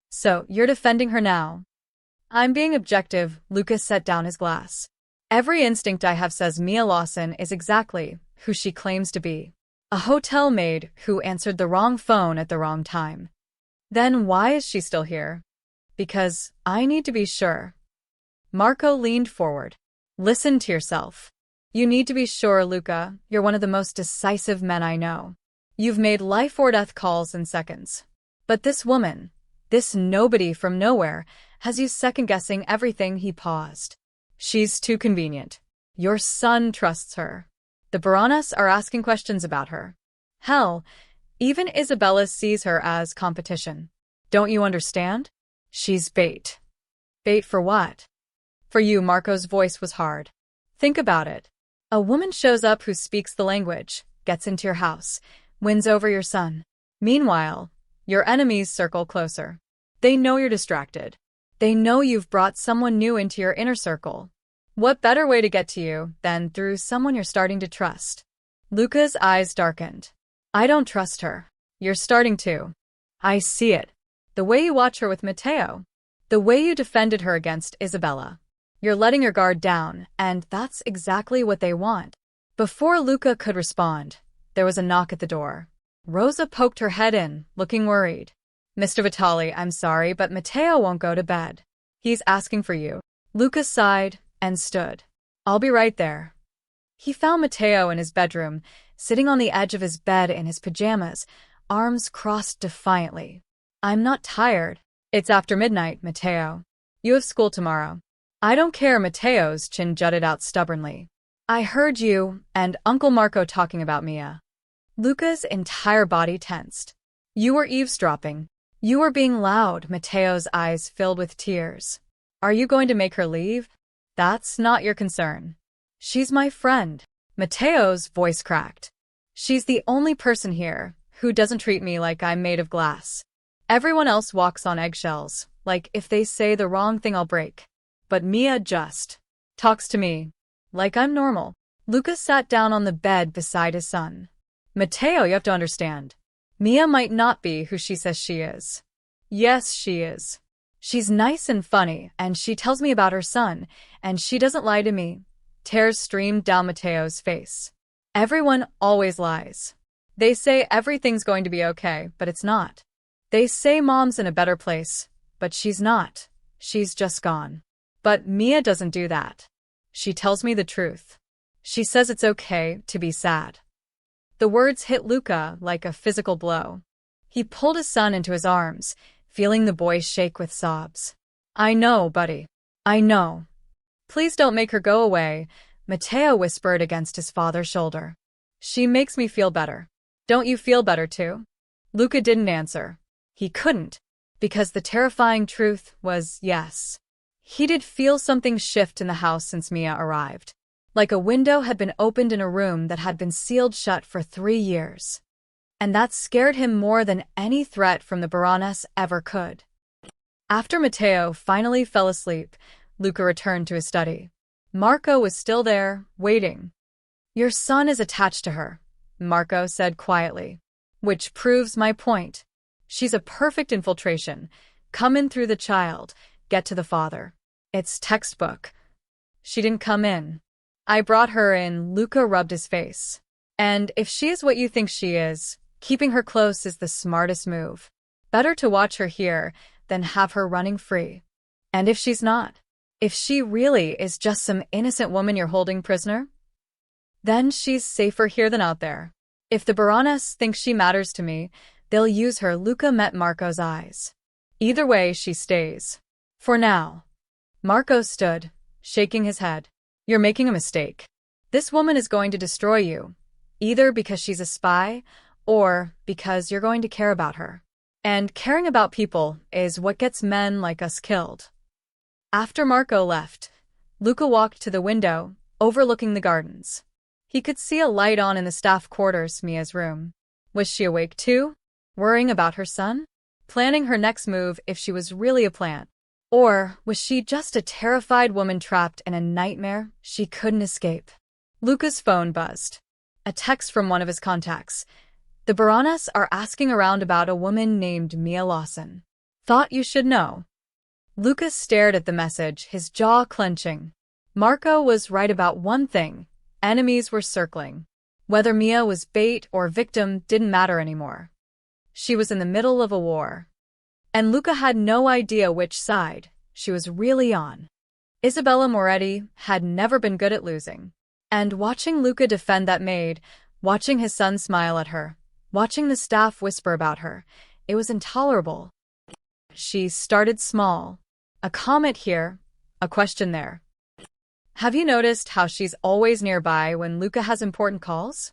"So, you're defending her now?" "I'm being objective." Luca set down his glass. "Every instinct I have says Mia Lawson is exactly who she claims to be. A hotel maid who answered the wrong phone at the wrong time. Then why is she still here?" Because I need to be sure. Marco leaned forward. Listen to yourself. You need to be sure, Luca. You're one of the most decisive men I know. You've made life or death calls in seconds. But this woman, this nobody from nowhere, has you second-guessing everything. He paused. She's too convenient. Your son trusts her. The Baroness are asking questions about her. Hell, even Isabella sees her as competition. Don't you understand? She's bait. Bait for what? For you. Marco's voice was hard. Think about it. A woman shows up who speaks the language, gets into your house, wins over your son. Meanwhile, your enemies circle closer. They know you're distracted. They know you've brought someone new into your inner circle. What better way to get to you than through someone you're starting to trust? Luca's eyes darkened. I don't trust her. You're starting to. I see it. The way you watch her with Matteo. The way you defended her against Isabella. You're letting your guard down, and that's exactly what they want. Before Luca could respond, there was a knock at the door. Rosa poked her head in, looking worried. Mr. Vitali, I'm sorry, but Matteo won't go to bed. He's asking for you. Luca sighed and stood. I'll be right there. He found Matteo in his bedroom, sitting on the edge of his bed in his pajamas, arms crossed defiantly. I'm not tired. It's after midnight, Matteo. You have school tomorrow. I don't care. Matteo's chin jutted out stubbornly. I heard you and Uncle Marco talking about Mia. Luca's entire body tensed. You were eavesdropping. You were being loud. Matteo's eyes filled with tears. Are you going to make her leave? That's not your concern. She's my friend. Matteo's voice cracked. She's the only person here who doesn't treat me like I'm made of glass. Everyone else walks on eggshells, like if they say the wrong thing I'll break. But Mia just talks to me like I'm normal. Luca sat down on the bed beside his son. Matteo, you have to understand. Mia might not be who she says she is. Yes, she is. She's nice and funny, and she tells me about her son, and she doesn't lie to me. Tears streamed down Matteo's face. Everyone always lies. They say everything's going to be okay, but it's not. They say mom's in a better place, but she's not. She's just gone. But Mia doesn't do that. She tells me the truth. She says it's okay to be sad. The words hit Luca like a physical blow. He pulled his son into his arms, feeling the boy shake with sobs. I know, buddy. I know. Please don't make her go away, Matteo whispered against his father's shoulder. She makes me feel better. Don't you feel better too? Luca didn't answer. He couldn't, because the terrifying truth was yes. He did feel something shift in the house since Mia arrived. Like a window had been opened in a room that had been sealed shut for 3 years. And that scared him more than any threat from the Baroness ever could. After Matteo finally fell asleep, Luca returned to his study. Marco was still there, waiting. Your son is attached to her, Marco said quietly. Which proves my point. She's a perfect infiltration. Come in through the child, get to the father. It's textbook. She didn't come in. I brought her in. Luca rubbed his face. And if she is what you think she is, keeping her close is the smartest move. Better to watch her here than have her running free. And if she's not? If she really is just some innocent woman you're holding prisoner? Then she's safer here than out there. If the Baroness thinks she matters to me, they'll use her. Luca met Marco's eyes. Either way, she stays. For now. Marco stood, shaking his head. You're making a mistake. This woman is going to destroy you, either because she's a spy or because you're going to care about her. And caring about people is what gets men like us killed. After Marco left, Luca walked to the window, overlooking the gardens. He could see a light on in the staff quarters, Mia's room. Was she awake too? Worrying about her son? Planning her next move if she was really a plant? Or was she just a terrified woman trapped in a nightmare she couldn't escape? Luca's phone buzzed. A text from one of his contacts. The Baroness are asking around about a woman named Mia Lawson. Thought you should know. Luca stared at the message, his jaw clenching. Marco was right about one thing. Enemies were circling. Whether Mia was bait or victim didn't matter anymore. She was in the middle of a war. And Luca had no idea which side she was really on. Isabella Moretti had never been good at losing. And watching Luca defend that maid, watching his son smile at her, watching the staff whisper about her, it was intolerable. She started small. A comment here, a question there. Have you noticed how she's always nearby when Luca has important calls?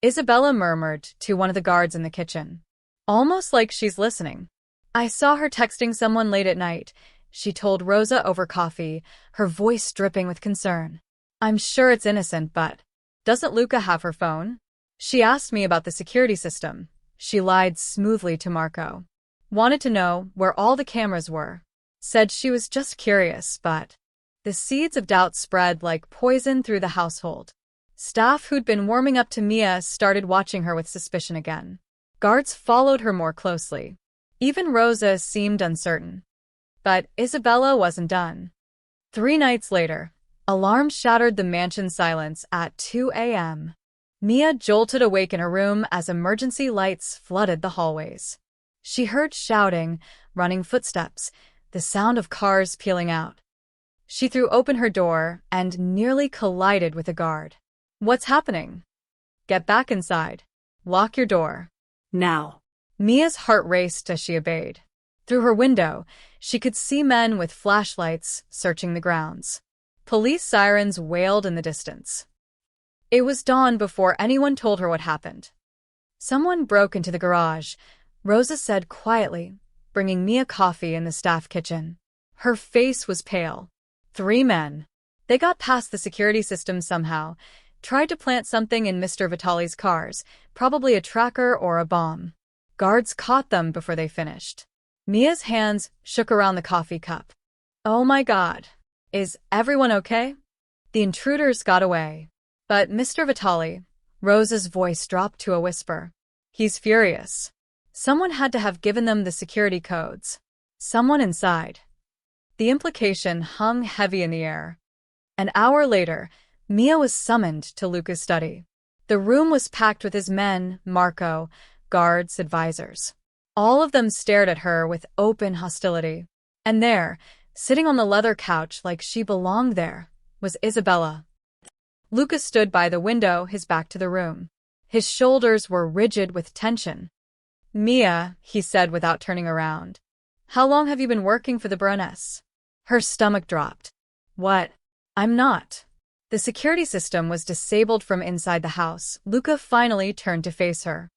Isabella murmured to one of the guards in the kitchen. Almost like she's listening. I saw her texting someone late at night, she told Rosa over coffee, her voice dripping with concern. I'm sure it's innocent, but doesn't Luca have her phone? She asked me about the security system. She lied smoothly to Marco. Wanted to know where all the cameras were. Said she was just curious, but the seeds of doubt spread like poison through the household. Staff who'd been warming up to Mia started watching her with suspicion again. Guards followed her more closely. Even Rosa seemed uncertain. But Isabella wasn't done. 3 nights later, alarms shattered the mansion's silence at 2 a.m. Mia jolted awake in her room as emergency lights flooded the hallways. She heard shouting, running footsteps, the sound of cars peeling out. She threw open her door and nearly collided with a guard. What's happening? Get back inside. Lock your door. Now. Mia's heart raced as she obeyed. Through her window, she could see men with flashlights searching the grounds. Police sirens wailed in the distance. It was dawn before anyone told her what happened. Someone broke into the garage, Rosa said quietly, bringing Mia coffee in the staff kitchen. Her face was pale. 3 men. They got past the security system somehow, tried to plant something in Mr. Vitali's cars, probably a tracker or a bomb. Guards caught them before they finished. Mia's hands shook around the coffee cup. Oh my God. Is everyone okay? The intruders got away. But Mr. Vitali, Rosa's voice dropped to a whisper. He's furious. Someone had to have given them the security codes. Someone inside. The implication hung heavy in the air. An hour later, Mia was summoned to Luca's study. The room was packed with his men, Marco, guards, advisors. All of them stared at her with open hostility. And there, sitting on the leather couch like she belonged there, was Isabella. Luca stood by the window, his back to the room. His shoulders were rigid with tension. Mia, he said without turning around. How long have you been working for the Baroness? Her stomach dropped. What? I'm not. The security system was disabled from inside the house. Luca finally turned to face her.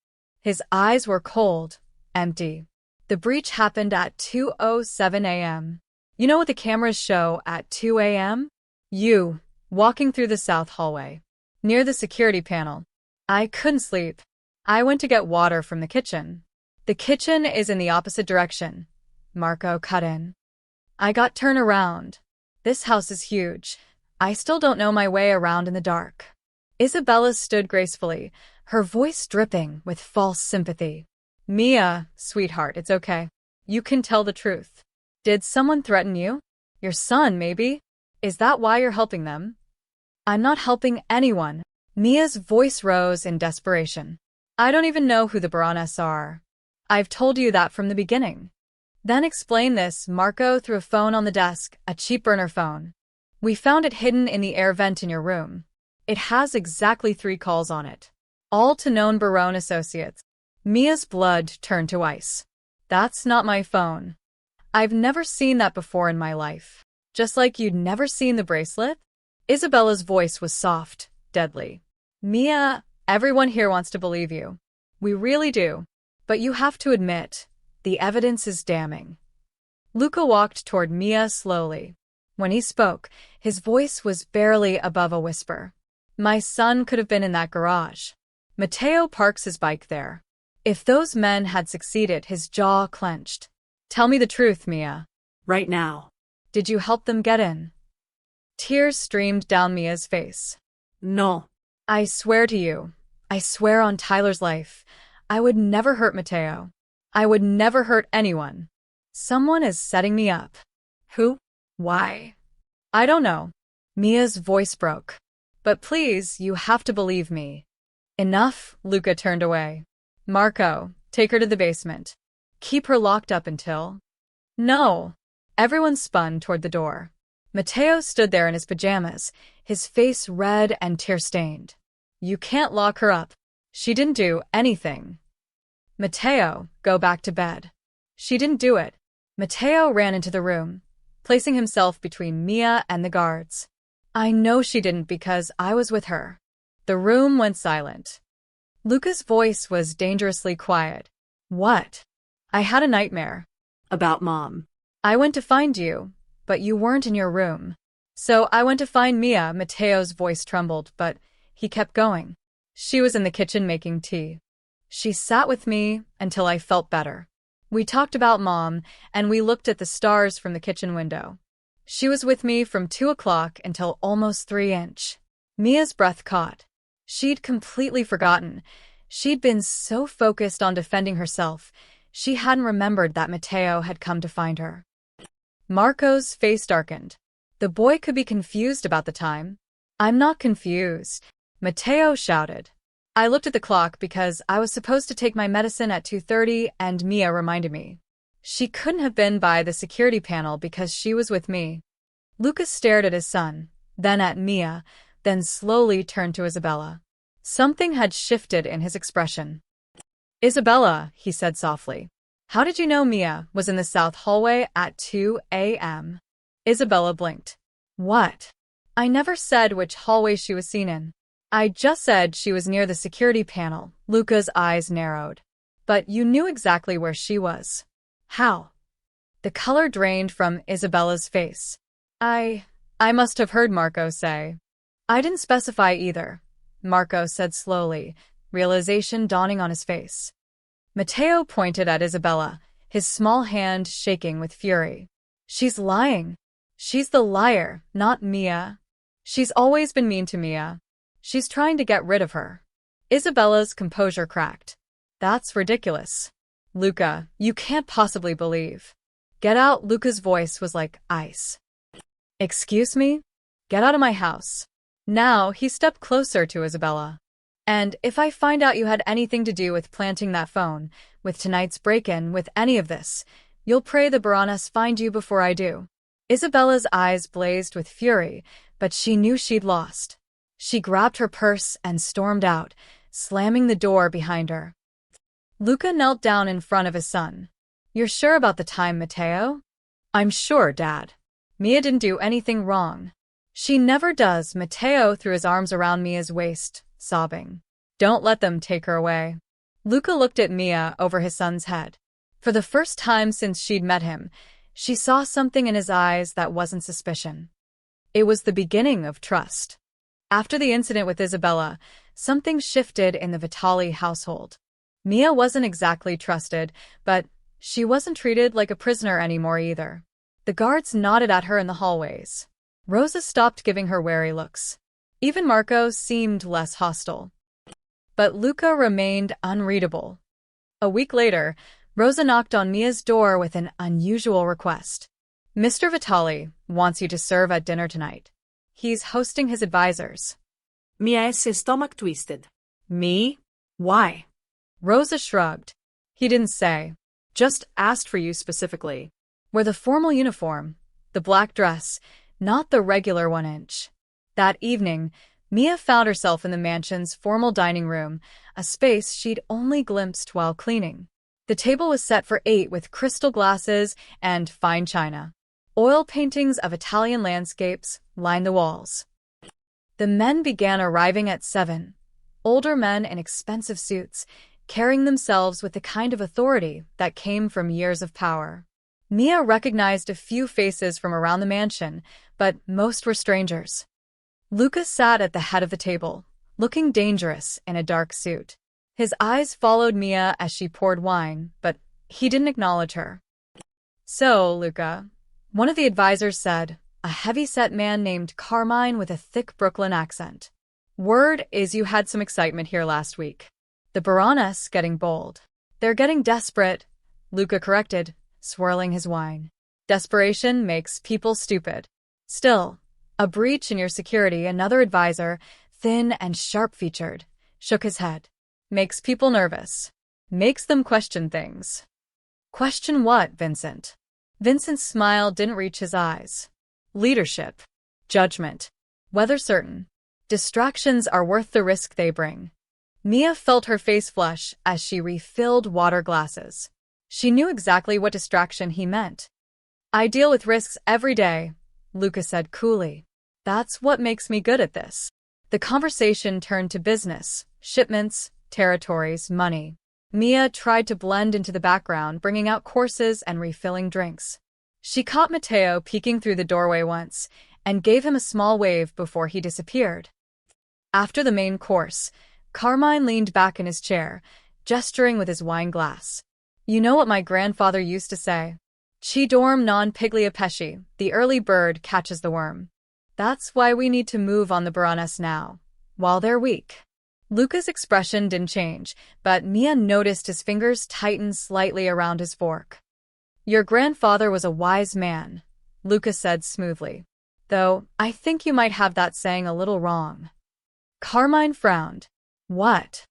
His eyes were cold, empty. The breach happened at 2:07 a.m. You know what the cameras show at 2 a.m.? You, walking through the south hallway, near the security panel. I couldn't sleep. I went to get water from the kitchen. The kitchen is in the opposite direction. Marco cut in. I got turned around. This house is huge. I still don't know my way around in the dark. Isabella stood gracefully, her voice dripping with false sympathy. Mia, sweetheart, it's okay. You can tell the truth. Did someone threaten you? Your son, maybe? Is that why you're helping them? I'm not helping anyone. Mia's voice rose in desperation. I don't even know who the Baroness are. I've told you that from the beginning. Then explain this. Marco threw a phone on the desk, a cheap burner phone. We found it hidden in the air vent in your room. It has exactly 3 calls on it. All to known Baron associates. Mia's blood turned to ice. That's not my phone. I've never seen that before in my life. Just like you'd never seen the bracelet? Isabella's voice was soft, deadly. Mia, everyone here wants to believe you. We really do. But you have to admit, the evidence is damning. Luca walked toward Mia slowly. When he spoke, his voice was barely above a whisper. My son could have been in that garage. Matteo parks his bike there. If those men had succeeded, his jaw clenched. Tell me the truth, Mia. Right now. Did you help them get in? Tears streamed down Mia's face. No. I swear to you, I swear on Tyler's life, I would never hurt Matteo. I would never hurt anyone. Someone is setting me up. Who? Why? I don't know. Mia's voice broke. But please, you have to believe me. Enough, Luca turned away. Marco, take her to the basement. Keep her locked up until… No. Everyone spun toward the door. Matteo stood there in his pajamas, his face red and tear-stained. You can't lock her up. She didn't do anything. Matteo, go back to bed. She didn't do it. Matteo ran into the room, placing himself between Mia and the guards. I know she didn't because I was with her. The room went silent. Luca's voice was dangerously quiet. What? I had a nightmare. About Mom. I went to find you, but you weren't in your room. So I went to find Mia. Matteo's voice trembled, but he kept going. She was in the kitchen making tea. She sat with me until I felt better. We talked about Mom, and we looked at the stars from the kitchen window. She was with me from 2 o'clock until almost 3 inch. Mia's breath caught. She'd completely forgotten. She'd been so focused on defending herself, she hadn't remembered that Matteo had come to find her. Marco's face darkened. The boy could be confused about the time. I'm not confused, Matteo shouted. I looked at the clock because I was supposed to take my medicine at 2:30 and Mia reminded me. She couldn't have been by the security panel because she was with me. Lucas stared at his son, then at Mia, then slowly turned to Isabella. Something had shifted in his expression. Isabella, he said softly. How did you know Mia was in the south hallway at 2 a.m.? Isabella blinked. What? I never said which hallway she was seen in. I just said she was near the security panel. Luca's eyes narrowed. But you knew exactly where she was. How? The color drained from Isabella's face. I must have heard Marco say. I didn't specify either, Marco said slowly, realization dawning on his face. Matteo pointed at Isabella, his small hand shaking with fury. She's lying. She's the liar, not Mia. She's always been mean to Mia. She's trying to get rid of her. Isabella's composure cracked. That's ridiculous. Luca, you can't possibly believe. Get out. Luca's voice was like ice. Excuse me? Get out of my house. Now he stepped closer to Isabella. And if I find out you had anything to do with planting that phone, with tonight's break-in, with any of this, you'll pray the Baroness find you before I do. Isabella's eyes blazed with fury, but she knew she'd lost. She grabbed her purse and stormed out, slamming the door behind her. Luca knelt down in front of his son. You're sure about the time, Matteo? I'm sure, Dad. Mia didn't do anything wrong. She never does. Matteo threw his arms around Mia's waist, sobbing. Don't let them take her away. Luca looked at Mia over his son's head. For the first time since she'd met him, she saw something in his eyes that wasn't suspicion. It was the beginning of trust. After the incident with Isabella, something shifted in the Vitali household. Mia wasn't exactly trusted, but she wasn't treated like a prisoner anymore either. The guards nodded at her in the hallways. Rosa stopped giving her wary looks. Even Marco seemed less hostile. But Luca remained unreadable. A week later, Rosa knocked on Mia's door with an unusual request. Mr. Vitali wants you to serve at dinner tonight. He's hosting his advisors. Mia esse stomach twisted. Me? Why? Rosa shrugged. He didn't say. Just asked for you specifically. Wear the formal uniform, the black dress, not the regular 1-inch. That evening, Mia found herself in the mansion's formal dining room, a space she'd only glimpsed while cleaning. The table was set for 8 with crystal glasses and fine china. Oil paintings of Italian landscapes lined the walls. The men began arriving at 7. Older men in expensive suits, carrying themselves with the kind of authority that came from years of power. Mia recognized a few faces from around the mansion, but most were strangers. Luca sat at the head of the table, looking dangerous in a dark suit. His eyes followed Mia as she poured wine, but he didn't acknowledge her. So, Luca, one of the advisors said, a heavy-set man named Carmine with a thick Brooklyn accent. Word is you had some excitement here last week. The Baroness getting bold. They're getting desperate, Luca corrected, swirling his wine. Desperation makes people stupid. Still, a breach in your security. Another advisor, thin and sharp-featured, shook his head. Makes people nervous. Makes them question things. Question what, Vincent? Vincent's smile didn't reach his eyes. Leadership. Judgment. Whether certain. Distractions are worth the risk they bring. Mia felt her face flush as she refilled water glasses. She knew exactly what distraction he meant. I deal with risks every day, Luca said coolly. That's what makes me good at this. The conversation turned to business, shipments, territories, money. Mia tried to blend into the background, bringing out courses and refilling drinks. She caught Matteo peeking through the doorway once and gave him a small wave before he disappeared. After the main course, Carmine leaned back in his chair, gesturing with his wine glass. You know what my grandfather used to say? Chi dorm non piglia pesci, the early bird catches the worm. That's why we need to move on the Baroness now, while they're weak. Luca's expression didn't change, but Mia noticed his fingers tighten slightly around his fork. Your grandfather was a wise man, Luca said smoothly. Though, I think you might have that saying a little wrong. Carmine frowned. What?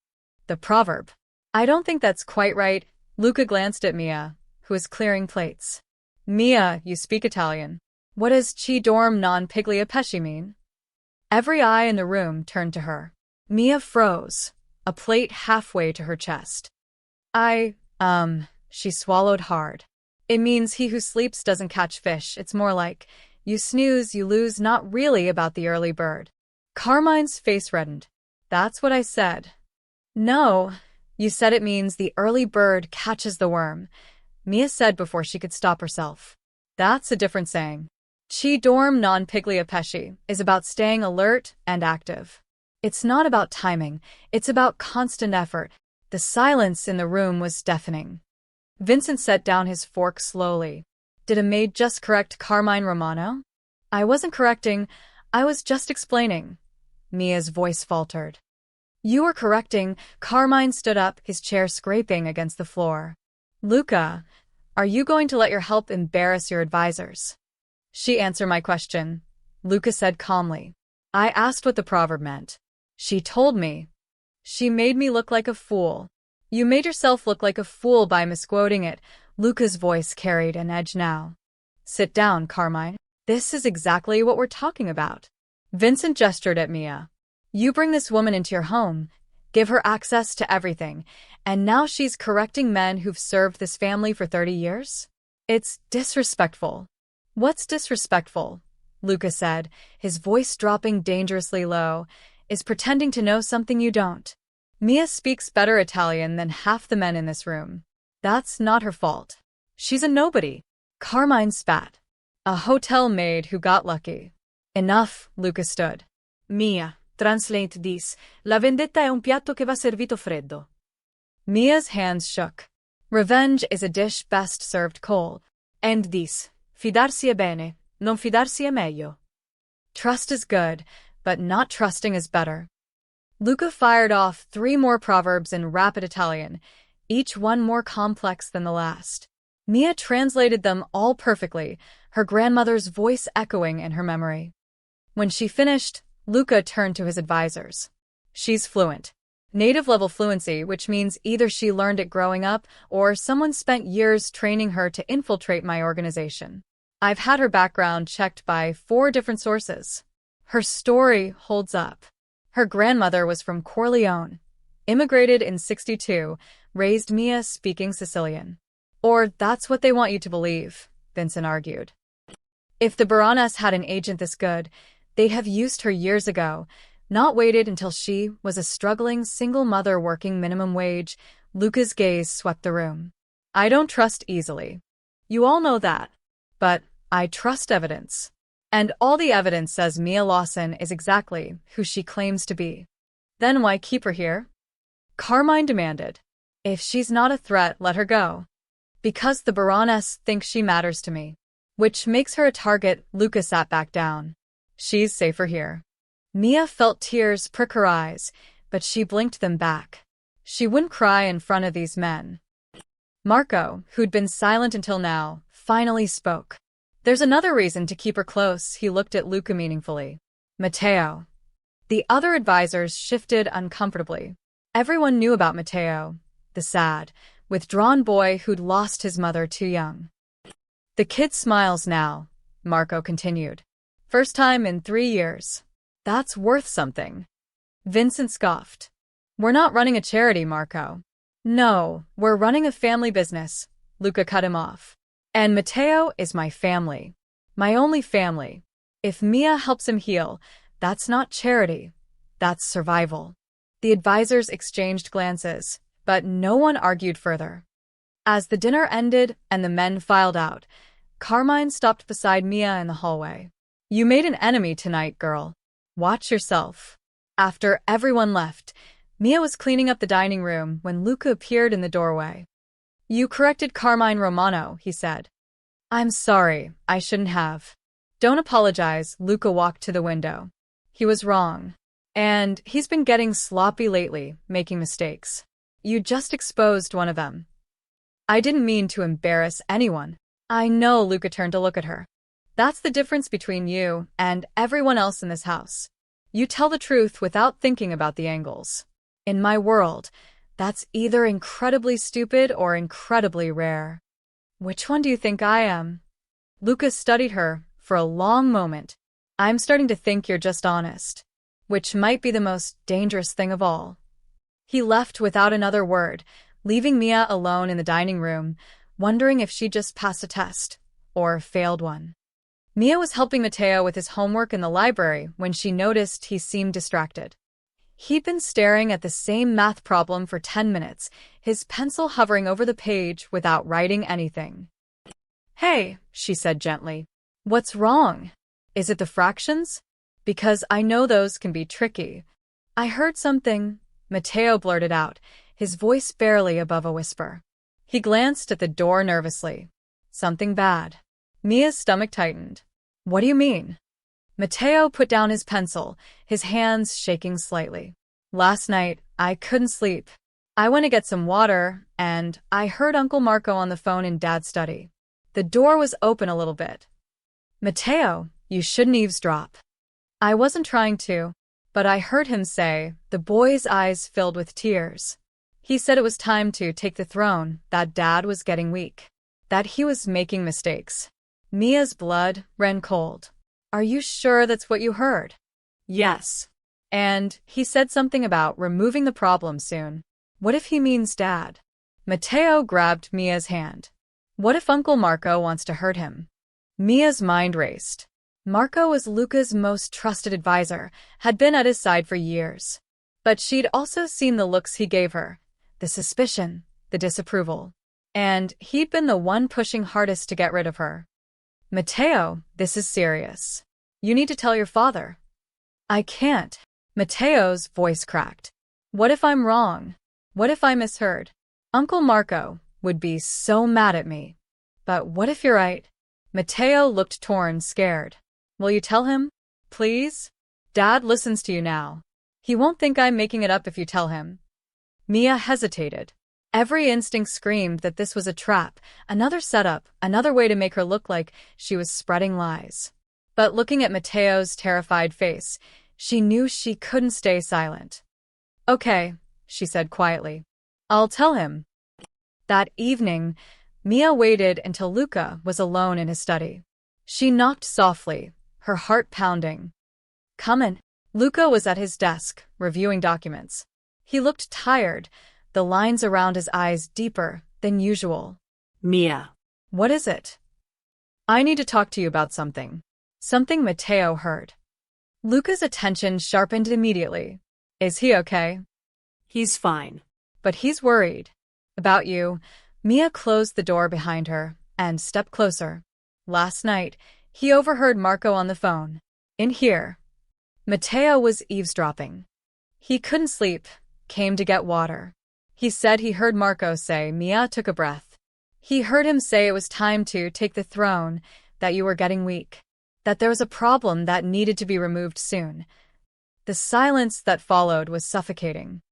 The proverb. I don't think that's quite right. Luca glanced at Mia, who was clearing plates. Mia, you speak Italian. What does chi dorm non piglia pesci mean? Every eye in the room turned to her. Mia froze, a plate halfway to her chest. She swallowed hard. It means he who sleeps doesn't catch fish. It's more like, you snooze, you lose, not really about the early bird. Carmine's face reddened. That's what I said. No, you said it means the early bird catches the worm, Mia said before she could stop herself. That's a different saying. Chi dorm non piglia pesci is about staying alert and active. It's not about timing, it's about constant effort. The silence in the room was deafening. Vincent set down his fork slowly. Did a maid just correct Carmine Romano? I wasn't correcting, I was just explaining. Mia's voice faltered. You were correcting. Carmine stood up, his chair scraping against the floor. Luca, are you going to let your help embarrass your advisors? She answered my question, Luca said calmly. I asked what the proverb meant. She told me. She made me look like a fool. You made yourself look like a fool by misquoting it. Luca's voice carried an edge now. Sit down, Carmine. This is exactly what we're talking about. Vincent gestured at Mia. You bring this woman into your home, give her access to everything, and now she's correcting men who've served this family for 30 years? It's disrespectful. What's disrespectful? Luca said, his voice dropping dangerously low, is pretending to know something you don't. Mia speaks better Italian than half the men in this room. That's not her fault. She's a nobody. Carmine spat. A hotel maid who got lucky. Enough, Luca stood. Mia, translate this. La vendetta è un piatto che va servito freddo. Mia's hands shook. Revenge is a dish best served cold. And this. Fidarsi è bene, non fidarsi è meglio. Trust is good, but not trusting is better. Luca fired off 3 more proverbs in rapid Italian, each one more complex than the last. Mia translated them all perfectly, her grandmother's voice echoing in her memory. When she finished, Luca turned to his advisors. She's fluent. Native-level fluency, which means either she learned it growing up or someone spent years training her to infiltrate my organization. I've had her background checked by 4 different sources. Her story holds up. Her grandmother was from Corleone, immigrated in '62, raised Mia speaking Sicilian. Or that's what they want you to believe, Vincent argued. If the Baroness had an agent this good, they'd have used her years ago, not waited until she was a struggling single mother working minimum wage. Luca's gaze swept the room. I don't trust easily. You all know that. But I trust evidence. And all the evidence says Mia Lawson is exactly who she claims to be. Then why keep her here? Carmine demanded. If she's not a threat, let her go. Because the Baroness thinks she matters to me. Which makes her a target. Luca sat back down. She's safer here. Mia felt tears prick her eyes, but she blinked them back. She wouldn't cry in front of these men. Marco, who'd been silent until now, finally spoke. There's another reason to keep her close. He looked at Luca meaningfully. Matteo. The other advisors shifted uncomfortably. Everyone knew about Matteo, the sad, withdrawn boy who'd lost his mother too young. The kid smiles now, Marco continued. First time in 3 years. That's worth something. Vincent scoffed. We're not running a charity, Marco. No, we're running a family business, Luca cut him off. And Matteo is my family. My only family. If Mia helps him heal, that's not charity. That's survival. The advisors exchanged glances, but no one argued further. As the dinner ended and the men filed out, Carmine stopped beside Mia in the hallway. You made an enemy tonight, girl. Watch yourself. After everyone left, Mia was cleaning up the dining room when Luca appeared in the doorway. You corrected Carmine Romano, he said. I'm sorry, I shouldn't have. Don't apologize, Luca walked to the window. He was wrong. And he's been getting sloppy lately, making mistakes. You just exposed one of them. I didn't mean to embarrass anyone. I know, Luca turned to look at her. That's the difference between you and everyone else in this house. You tell the truth without thinking about the angles. In my world, that's either incredibly stupid or incredibly rare. Which one do you think I am? Luca studied her for a long moment. I'm starting to think you're just honest, which might be the most dangerous thing of all. He left without another word, leaving Mia alone in the dining room, wondering if she'd just passed a test or failed one. Mia was helping Matteo with his homework in the library when she noticed he seemed distracted. He'd been staring at the same math problem for 10 minutes, his pencil hovering over the page without writing anything. Hey, she said gently. What's wrong? Is it the fractions? Because I know those can be tricky. I heard something, Matteo blurted out, his voice barely above a whisper. He glanced at the door nervously. Something bad. Mia's stomach tightened. What do you mean? Matteo put down his pencil, his hands shaking slightly. Last night, I couldn't sleep. I went to get some water, and I heard Uncle Marco on the phone in Dad's study. The door was open a little bit. Matteo, you shouldn't eavesdrop. I wasn't trying to, but I heard him say, the boy's eyes filled with tears. He said it was time to take the throne, that Dad was getting weak, that he was making mistakes. Mia's blood ran cold. Are you sure that's what you heard? Yes. And he said something about removing the problem soon. What if he means Dad? Matteo grabbed Mia's hand. What if Uncle Marco wants to hurt him? Mia's mind raced. Marco was Luca's most trusted advisor, had been at his side for years. But she'd also seen the looks he gave her, the suspicion, the disapproval. And he'd been the one pushing hardest to get rid of her. Matteo, this is serious. You need to tell your father. I can't. Matteo's voice cracked. What if I'm wrong? What if I misheard? Uncle Marco would be so mad at me. But what if you're right? Matteo looked torn, scared. Will you tell him? Please? Dad listens to you now. He won't think I'm making it up if you tell him. Mia hesitated. Every instinct screamed that this was a trap, another setup, another way to make her look like she was spreading lies. But looking at Matteo's terrified face, she knew she couldn't stay silent. Okay, she said quietly. I'll tell him. That evening, Mia waited until Luca was alone in his study. She knocked softly, her heart pounding. Come in. Luca was at his desk, reviewing documents. He looked tired, the lines around his eyes deeper than usual. Mia. What is it? I need to talk to you about something. Something Matteo heard. Luca's attention sharpened immediately. Is he okay? He's fine. But he's worried. About you. Mia closed the door behind her and stepped closer. Last night, he overheard Marco on the phone. In here. Matteo was eavesdropping. He couldn't sleep, came to get water. He said he heard Marco say, Mia took a breath. He heard him say it was time to take the throne, that you were getting weak, that there was a problem that needed to be removed soon. The silence that followed was suffocating.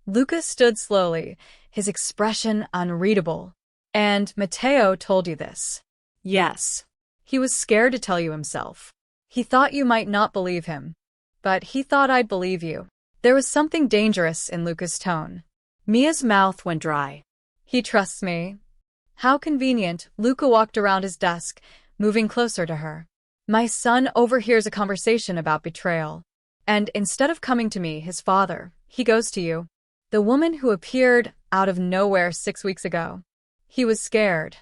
Luca stood slowly, his expression unreadable. And Matteo told you this? Yes. He was scared to tell you himself. He thought you might not believe him. But he thought I'd believe you. There was something dangerous in Luca's tone. Mia's mouth went dry. He trusts me. How convenient. Luca walked around his desk, moving closer to her. My son overhears a conversation about betrayal. And instead of coming to me, his father, he goes to you. The woman who appeared out of nowhere 6 weeks ago. He was scared.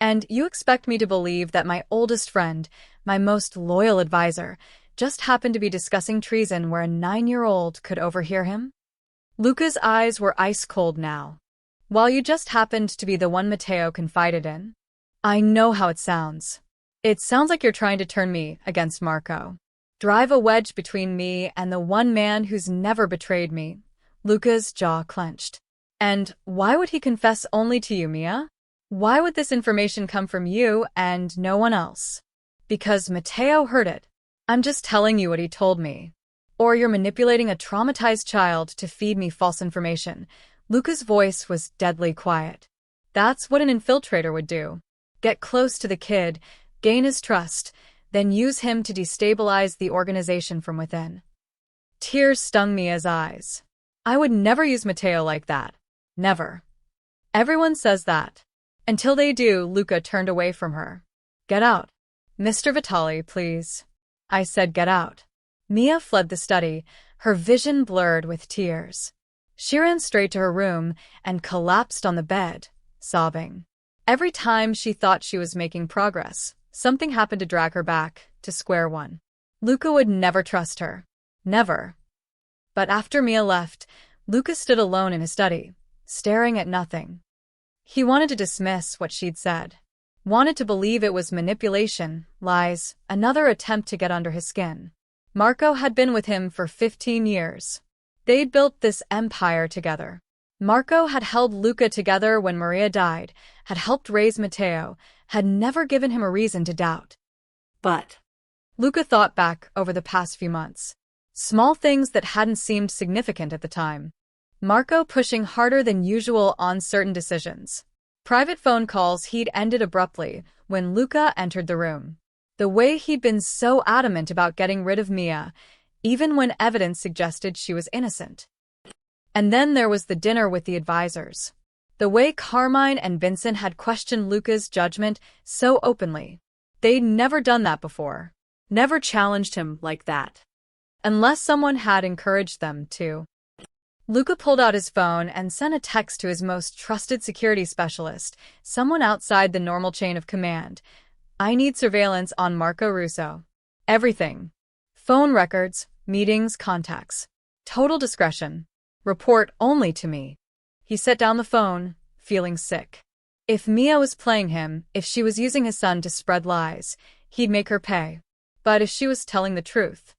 And you expect me to believe that my oldest friend, my most loyal advisor, just happened to be discussing treason where a 9-year-old could overhear him? Luca's eyes were ice cold now. While you just happened to be the one Matteo confided in? I know how it sounds. It sounds like you're trying to turn me against Marco. Drive a wedge between me and the one man who's never betrayed me. Luca's jaw clenched. And why would he confess only to you, Mia? Why would this information come from you and no one else? Because Matteo heard it. I'm just telling you what he told me. Or you're manipulating a traumatized child to feed me false information. Luca's voice was deadly quiet. That's what an infiltrator would do. Get close to the kid, gain his trust, then use him to destabilize the organization from within. Tears stung Mia's eyes. I would never use Matteo like that. Never. Everyone says that. Until they do, Luca turned away from her. Get out. Mr. Vitali, please. I said get out. Mia fled the study, her vision blurred with tears. She ran straight to her room and collapsed on the bed, sobbing. Every time she thought she was making progress, something happened to drag her back to square one. Luca would never trust her. Never. But after Mia left, Luca stood alone in his study, staring at nothing. He wanted to dismiss what she'd said. Wanted to believe it was manipulation, lies, another attempt to get under his skin. Marco had been with him for 15 years. They'd built this empire together. Marco had held Luca together when Maria died, had helped raise Matteo, had never given him a reason to doubt. But Luca thought back over the past few months. Small things that hadn't seemed significant at the time. Marco pushing harder than usual on certain decisions. Private phone calls he'd ended abruptly when Luca entered the room. The way he'd been so adamant about getting rid of Mia, even when evidence suggested she was innocent. And then there was the dinner with the advisors. The way Carmine and Vincent had questioned Luca's judgment so openly. They'd never done that before. never challenged him like that. Unless someone had encouraged them to. Luca pulled out his phone and sent a text to his most trusted security specialist, someone outside the normal chain of command. I need surveillance on Marco Russo. Everything. Phone records, meetings, contacts. Total discretion. Report only to me. He set down the phone, feeling sick. If Mia was playing him, if she was using his son to spread lies, he'd make her pay. But if she was telling the truth,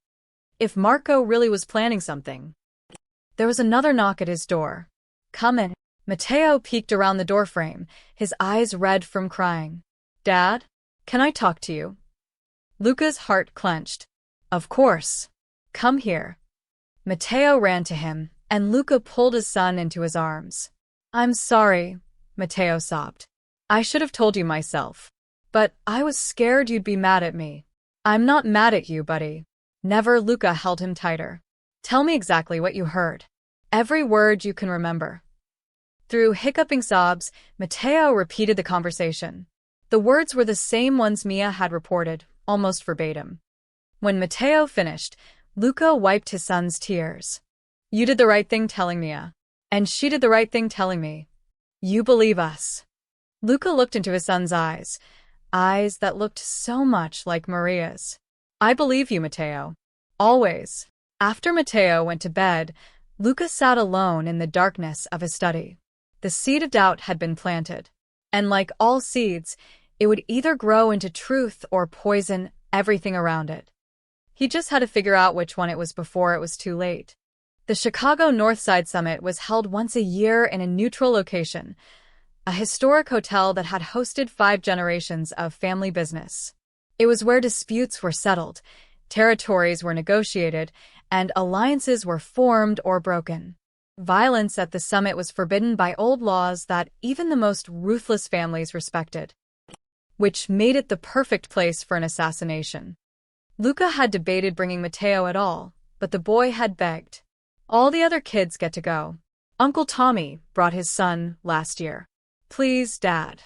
if Marco really was planning something. There was another knock at his door. Come in. Matteo peeked around the doorframe, his eyes red from crying. Dad, can I talk to you? Luca's heart clenched. Of course. Come here. Matteo ran to him, and Luca pulled his son into his arms. I'm sorry, Matteo sobbed. I should have told you myself. But I was scared you'd be mad at me. I'm not mad at you, buddy. Never. Luca held him tighter. Tell me exactly what you heard. Every word you can remember. Through hiccuping sobs, Matteo repeated the conversation. The words were the same ones Mia had reported, almost verbatim. When Matteo finished, Luca wiped his son's tears. You did the right thing telling Mia. And she did the right thing telling me. You believe us. Luca looked into his son's eyes that looked so much like Maria's. I believe you, Matteo. Always. After Matteo went to bed, Luca sat alone in the darkness of his study. The seed of doubt had been planted. And like all seeds, it would either grow into truth or poison everything around it. He just had to figure out which one it was before it was too late. The Chicago Northside Summit was held once a year in a neutral location, a historic hotel that had hosted 5 generations of family business. It was where disputes were settled, territories were negotiated, and alliances were formed or broken. Violence at the summit was forbidden by old laws that even the most ruthless families respected, which made it the perfect place for an assassination. Luca had debated bringing Matteo at all, but the boy had begged. All the other kids get to go. Uncle Tommy brought his son last year. Please, Dad.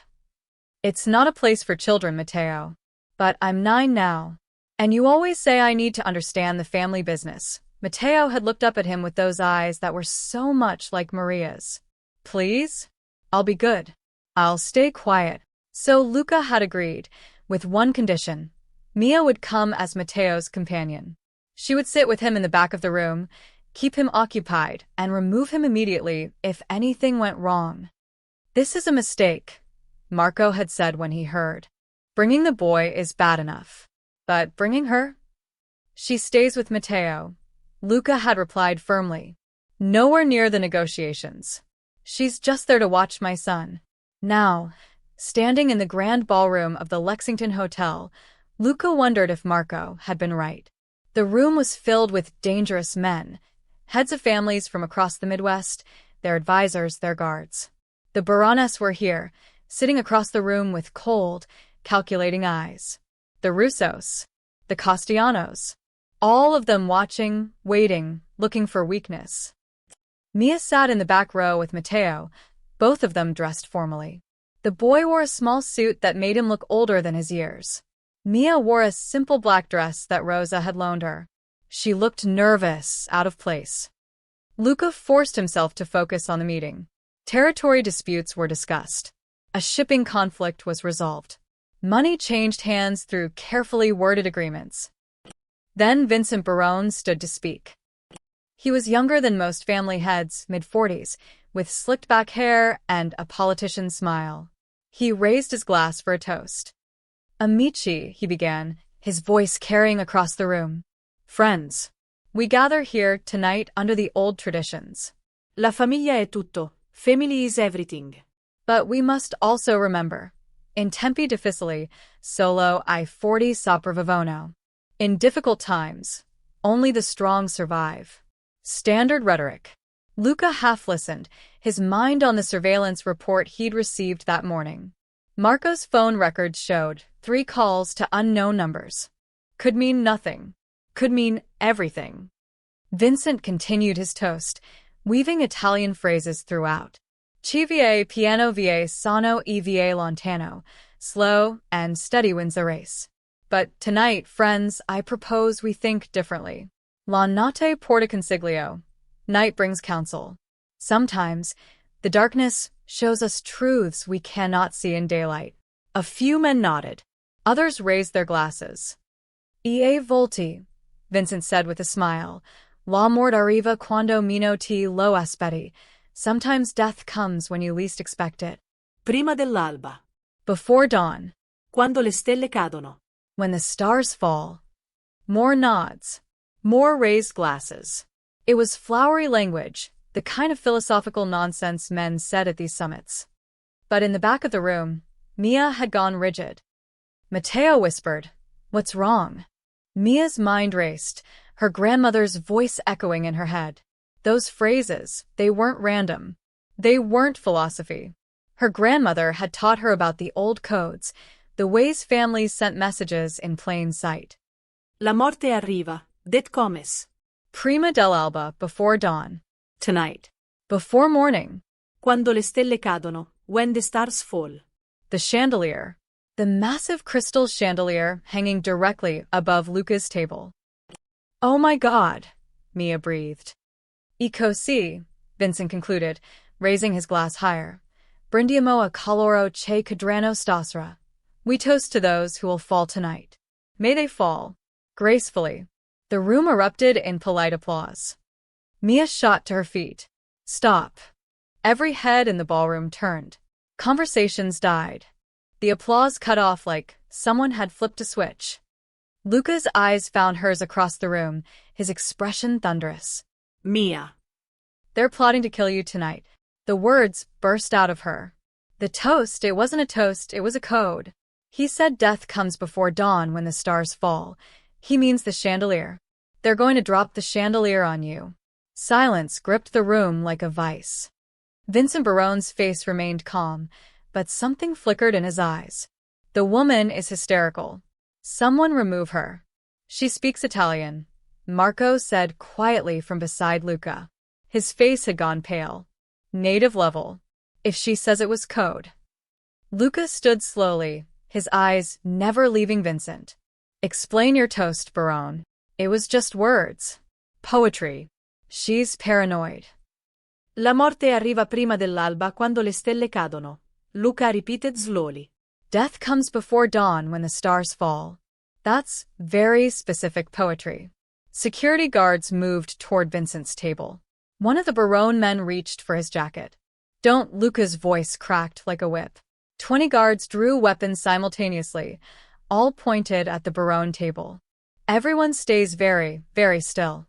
It's not a place for children, Matteo. But I'm 9 now. And you always say I need to understand the family business. Matteo had looked up at him with those eyes that were so much like Maria's. Please? I'll be good. I'll stay quiet. So Luca had agreed, with one condition. Mia would come as Matteo's companion. She would sit with him in the back of the room, keep him occupied, and remove him immediately if anything went wrong. This is a mistake, Marco had said when he heard. Bringing the boy is bad enough. But bringing her? She stays with Matteo. Luca had replied firmly. Nowhere near the negotiations. She's just there to watch my son. Now, standing in the grand ballroom of the Lexington Hotel, Luca wondered if Marco had been right. The room was filled with dangerous men, heads of families from across the Midwest, their advisors, their guards. The Baroness were here, sitting across the room with cold, calculating eyes. The Russos, the Castellanos, all of them watching, waiting, looking for weakness. Mia sat in the back row with Matteo, both of them dressed formally. The boy wore a small suit that made him look older than his years. Mia wore a simple black dress that Rosa had loaned her. She looked nervous, out of place. Luca forced himself to focus on the meeting. Territory disputes were discussed. A shipping conflict was resolved. Money changed hands through carefully worded agreements. Then Vincent Barone stood to speak. He was younger than most family heads, mid-40s, with slicked-back hair and a politician's smile. He raised his glass for a toast. Amici, he began, his voice carrying across the room. Friends, we gather here tonight under the old traditions. La famiglia è tutto. Family is everything. But we must also remember, in tempi difficili, solo I 40 sopravvivono. In difficult times, only the strong survive. Standard rhetoric. Luca half-listened, his mind on the surveillance report he'd received that morning. Marco's phone records showed 3 calls to unknown numbers. Could mean nothing. Could mean everything. Vincent continued his toast, weaving Italian phrases throughout. Ci va piano va sano e va lontano. Slow and steady wins the race. But tonight, friends, I propose we think differently. La notte porta consiglio. Night brings counsel. Sometimes, the darkness shows us truths we cannot see in daylight. A few men nodded. Others raised their glasses. E volti, Vincent said with a smile. La mort arriva quando meno ti lo aspetti. Sometimes death comes when you least expect it. Prima dell'alba. Before dawn. Quando le stelle cadono. When the stars fall. More nods. More raised glasses. It was flowery language, the kind of philosophical nonsense men said at these summits. But in the back of the room, Mia had gone rigid. Matteo whispered, "What's wrong?" Mia's mind raced, her grandmother's voice echoing in her head. Those phrases, they weren't random. They weren't philosophy. Her grandmother had taught her about the old codes, the ways families sent messages in plain sight. La morte arriva, det comes. Prima dell'alba, before dawn. Tonight. Before morning. Quando le stelle cadono, when the stars fall. The chandelier. The massive crystal chandelier hanging directly above Luca's table. Oh my God, Mia breathed. E così, Vincent concluded, raising his glass higher. Brindiamo a coloro che cadranno stasera. We toast to those who will fall tonight. May they fall. Gracefully. The room erupted in polite applause. Mia shot to her feet. Stop. Every head in the ballroom turned. Conversations died. The applause cut off like someone had flipped a switch. Luca's eyes found hers across the room, his expression thunderous. Mia. They're plotting to kill you tonight. The words burst out of her. The toast, it wasn't a toast, it was a code. He said death comes before dawn when the stars fall. He means the chandelier. They're going to drop the chandelier on you. Silence gripped the room like a vice. Vincent Barone's face remained calm, but something flickered in his eyes. The woman is hysterical. Someone remove her. She speaks Italian, Marco said quietly from beside Luca. His face had gone pale. Native level. If she says it was code, Luca stood slowly, his eyes never leaving Vincent. Explain your toast, Barone. It was just words. Poetry. She's paranoid. La morte arriva prima dell'alba quando le stelle cadono. Luca repeated slowly. Death comes before dawn when the stars fall. That's very specific poetry. Security guards moved toward Vincent's table. One of the Barone men reached for his jacket. Don't, Luca's voice cracked like a whip. 20 guards drew weapons simultaneously, all pointed at the Barone table. Everyone stays very, very still.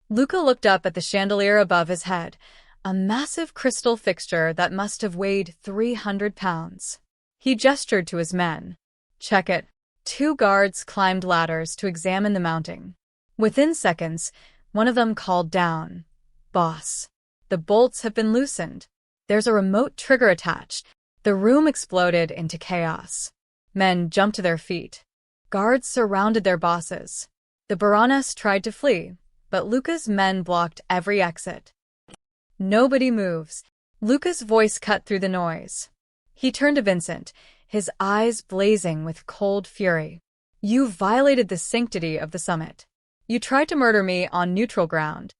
Luca looked up at the chandelier above his head, a massive crystal fixture that must have weighed 300 pounds. He gestured to his men. Check it. 2 guards climbed ladders to examine the mounting. Within seconds, one of them called down. Boss, the bolts have been loosened. There's a remote trigger attached. The room exploded into chaos. Men jumped to their feet. Guards surrounded their bosses. The Baroness tried to flee, but Luca's men blocked every exit. Nobody moves. Luca's voice cut through the noise. He turned to Vincent, his eyes blazing with cold fury. You violated the sanctity of the summit. You tried to murder me on neutral ground.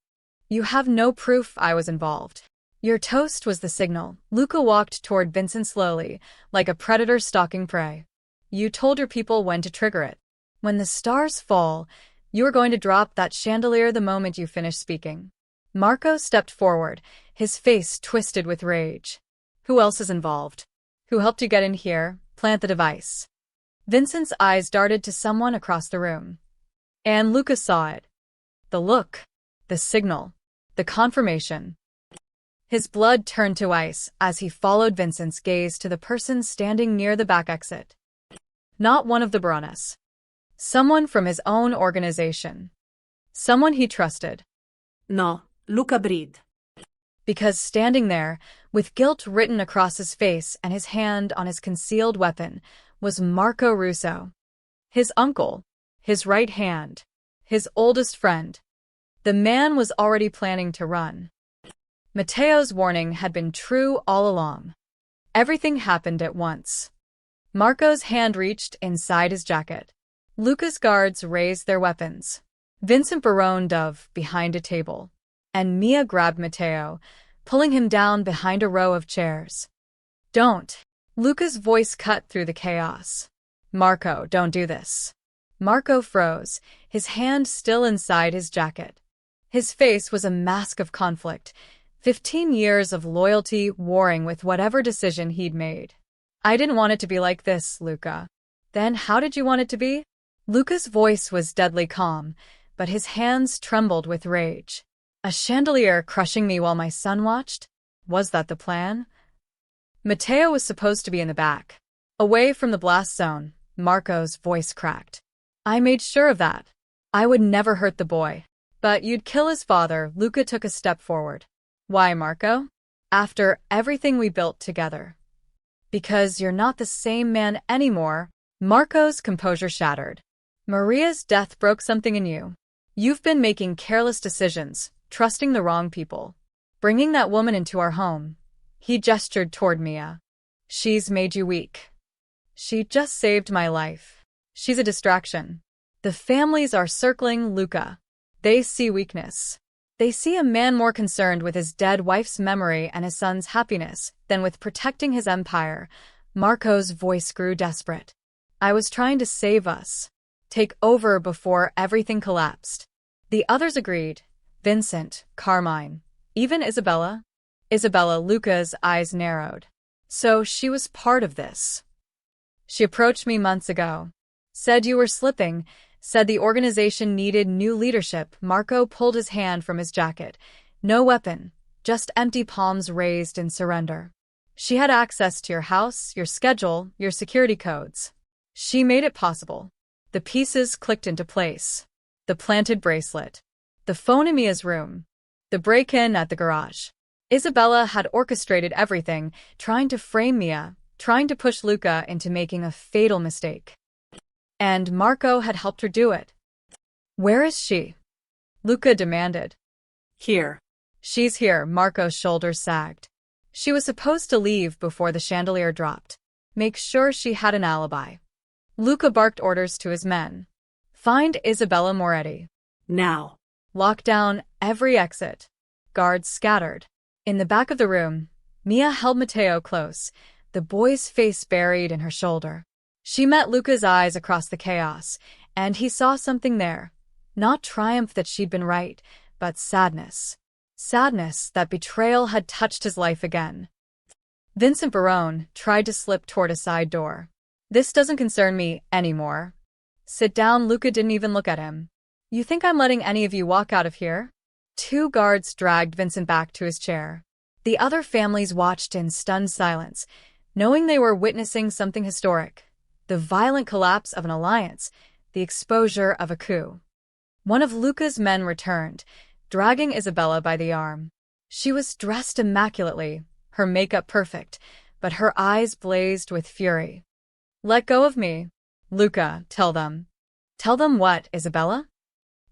You have no proof I was involved. Your toast was the signal. Luca walked toward Vincent slowly, like a predator stalking prey. You told your people when to trigger it. When the stars fall, you are going to drop that chandelier the moment you finish speaking. Marco stepped forward, his face twisted with rage. Who else is involved? Who helped you get in here, plant the device? Vincent's eyes darted to someone across the room. And Luca saw it. The look, the signal, the confirmation. His blood turned to ice as he followed Vincent's gaze to the person standing near the back exit. Not one of the Baroness. Someone from his own organization. Someone he trusted. No, Luca breathed. Because standing there, with guilt written across his face and his hand on his concealed weapon, was Marco Russo. His uncle, his right hand, his oldest friend. The man was already planning to run. Matteo's warning had been true all along. Everything happened at once. Marco's hand reached inside his jacket. Luca's guards raised their weapons. Vincent baroned of behind a table, and Mia grabbed Matteo, pulling him down behind a row of chairs. Don't. Luca's voice cut through the chaos. Marco, don't do this. Marco froze, his hand still inside his jacket. His face was a mask of conflict, 15 years of loyalty warring with whatever decision he'd made. I didn't want it to be like this, Luca. Then how did you want it to be? Luca's voice was deadly calm, but his hands trembled with rage. A chandelier crushing me while my son watched? Was that the plan? Matteo was supposed to be in the back. Away from the blast zone, Marco's voice cracked. I made sure of that. I would never hurt the boy. But you'd kill his father. Luca took a step forward. Why, Marco? After everything we built together. Because you're not the same man anymore. Marco's composure shattered. Maria's death broke something in you. You've been making careless decisions, trusting the wrong people. Bringing that woman into our home. He gestured toward Mia. She's made you weak. She just saved my life. She's a distraction. The families are circling Luca. They see weakness. They see a man more concerned with his dead wife's memory and his son's happiness than with protecting his empire. Marco's voice grew desperate. I was trying to save us. Take over before everything collapsed. The others agreed. Vincent, Carmine, even Isabella. Isabella, Luca's eyes narrowed. So she was part of this. She approached me months ago. Said you were slipping. Said the organization needed new leadership. Marco pulled his hand from his jacket. No weapon, just empty palms raised in surrender. She had access to your house, your schedule, your security codes. She made it possible. The pieces clicked into place. The planted bracelet. The phone in Mia's room. The break-in at the garage. Isabella had orchestrated everything, trying to frame Mia, trying to push Luca into making a fatal mistake. And Marco had helped her do it. Where is she? Luca demanded. Here. She's here. Marco's shoulders sagged. She was supposed to leave before the chandelier dropped. Make sure she had an alibi. Luca barked orders to his men. Find Isabella Moretti. Now. Lock down every exit. Guards scattered. In the back of the room, Mia held Matteo close, the boy's face buried in her shoulder. She met Luca's eyes across the chaos, and he saw something there. Not triumph that she'd been right, but sadness. Sadness that betrayal had touched his life again. Vincent Barone tried to slip toward a side door. This doesn't concern me anymore. Sit down. Luca didn't even look at him. You think I'm letting any of you walk out of here? 2 guards dragged Vincent back to his chair. The other families watched in stunned silence, knowing they were witnessing something historic. The violent collapse of an alliance, the exposure of a coup. One of Luca's men returned, dragging Isabella by the arm. She was dressed immaculately, her makeup perfect, but her eyes blazed with fury. Let go of me. Luca, tell them. Tell them what, Isabella?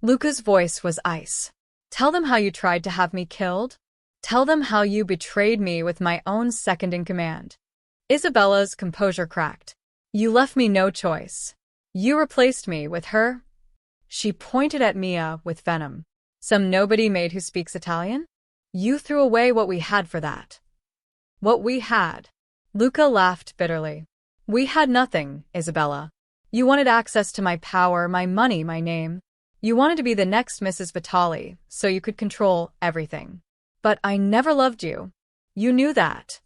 Luca's voice was ice. Tell them how you tried to have me killed. Tell them how you betrayed me with my own second in command. Isabella's composure cracked. You left me no choice. You replaced me with her. She pointed at Mia with venom. Some nobody maid who speaks Italian? You threw away what we had for that. What we had. Luca laughed bitterly. We had nothing, Isabella. You wanted access to my power, my money, my name. You wanted to be the next Mrs. Vitali, so you could control everything. But I never loved you. You knew that.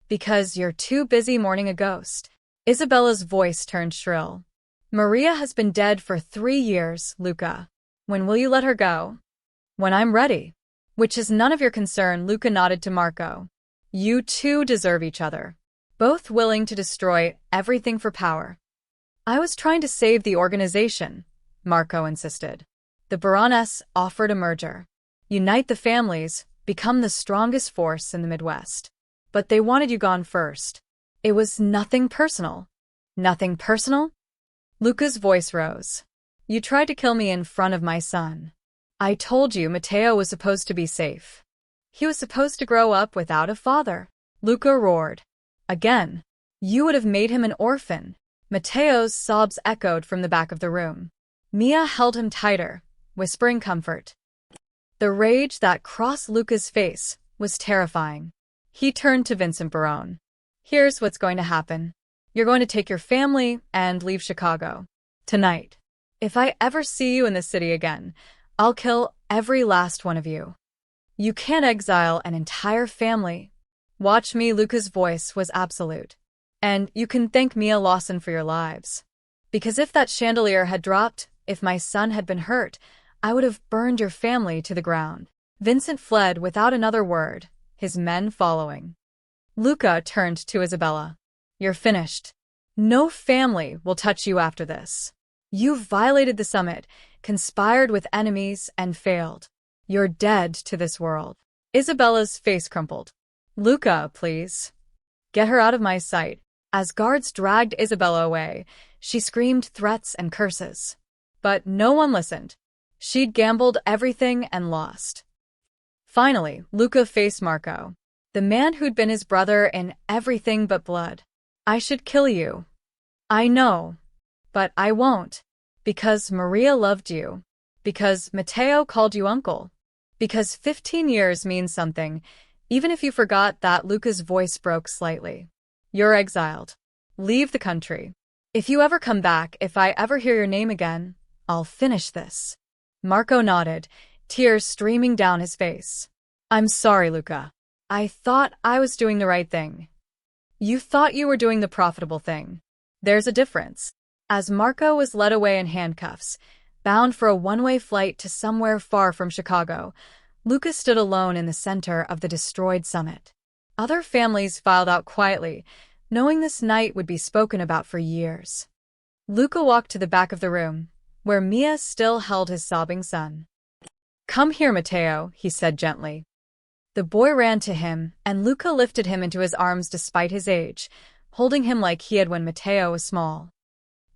Because you're too busy mourning a ghost. Isabella's voice turned shrill. Maria has been dead for 3 years, Luca. When will you let her go? When I'm ready. Which is none of your concern. Luca nodded to Marco. You two deserve each other. Both willing to destroy everything for power. I was trying to save the organization, Marco insisted. The Baroness offered a merger. Unite the families, become the strongest force in the Midwest. But they wanted you gone first. It was nothing personal. Nothing personal? Luca's voice rose. You tried to kill me in front of my son. I told you Matteo was supposed to be safe. He was supposed to grow up without a father. Luca roared. Again. You would have made him an orphan. Matteo's sobs echoed from the back of the room. Mia held him tighter, whispering comfort. The rage that crossed Luca's face was terrifying. He turned to Vincent Barone. Here's what's going to happen. You're going to take your family and leave Chicago. Tonight. If I ever see you in the city again, I'll kill every last one of you. You can't exile an entire family. Watch me. Luca's voice was absolute. And you can thank Mia Lawson for your lives. Because if that chandelier had dropped, if my son had been hurt, I would have burned your family to the ground. Vincent fled without another word, his men following. Luca turned to Isabella. You're finished. No family will touch you after this. You violated the summit, conspired with enemies, and failed. You're dead to this world. Isabella's face crumpled. Luca, please. Get her out of my sight. As guards dragged Isabella away, she screamed threats and curses. But no one listened. She'd gambled everything and lost. Finally, Luca faced Marco, the man who'd been his brother in everything but blood. I should kill you. I know. But I won't. Because Maria loved you. Because Matteo called you uncle. Because 15 years means something, even if you forgot that. Luca's voice broke slightly. You're exiled. Leave the country. If you ever come back, if I ever hear your name again, I'll finish this. Marco nodded, tears streaming down his face. I'm sorry, Luca. I thought I was doing the right thing. You thought you were doing the profitable thing. There's a difference. As Marco was led away in handcuffs, bound for a one-way flight to somewhere far from Chicago, Luca stood alone in the center of the destroyed summit. Other families filed out quietly, knowing this night would be spoken about for years. Luca walked to the back of the room, where Mia still held his sobbing son. Come here, Matteo, he said gently. The boy ran to him, and Luca lifted him into his arms despite his age, holding him like he had when Matteo was small.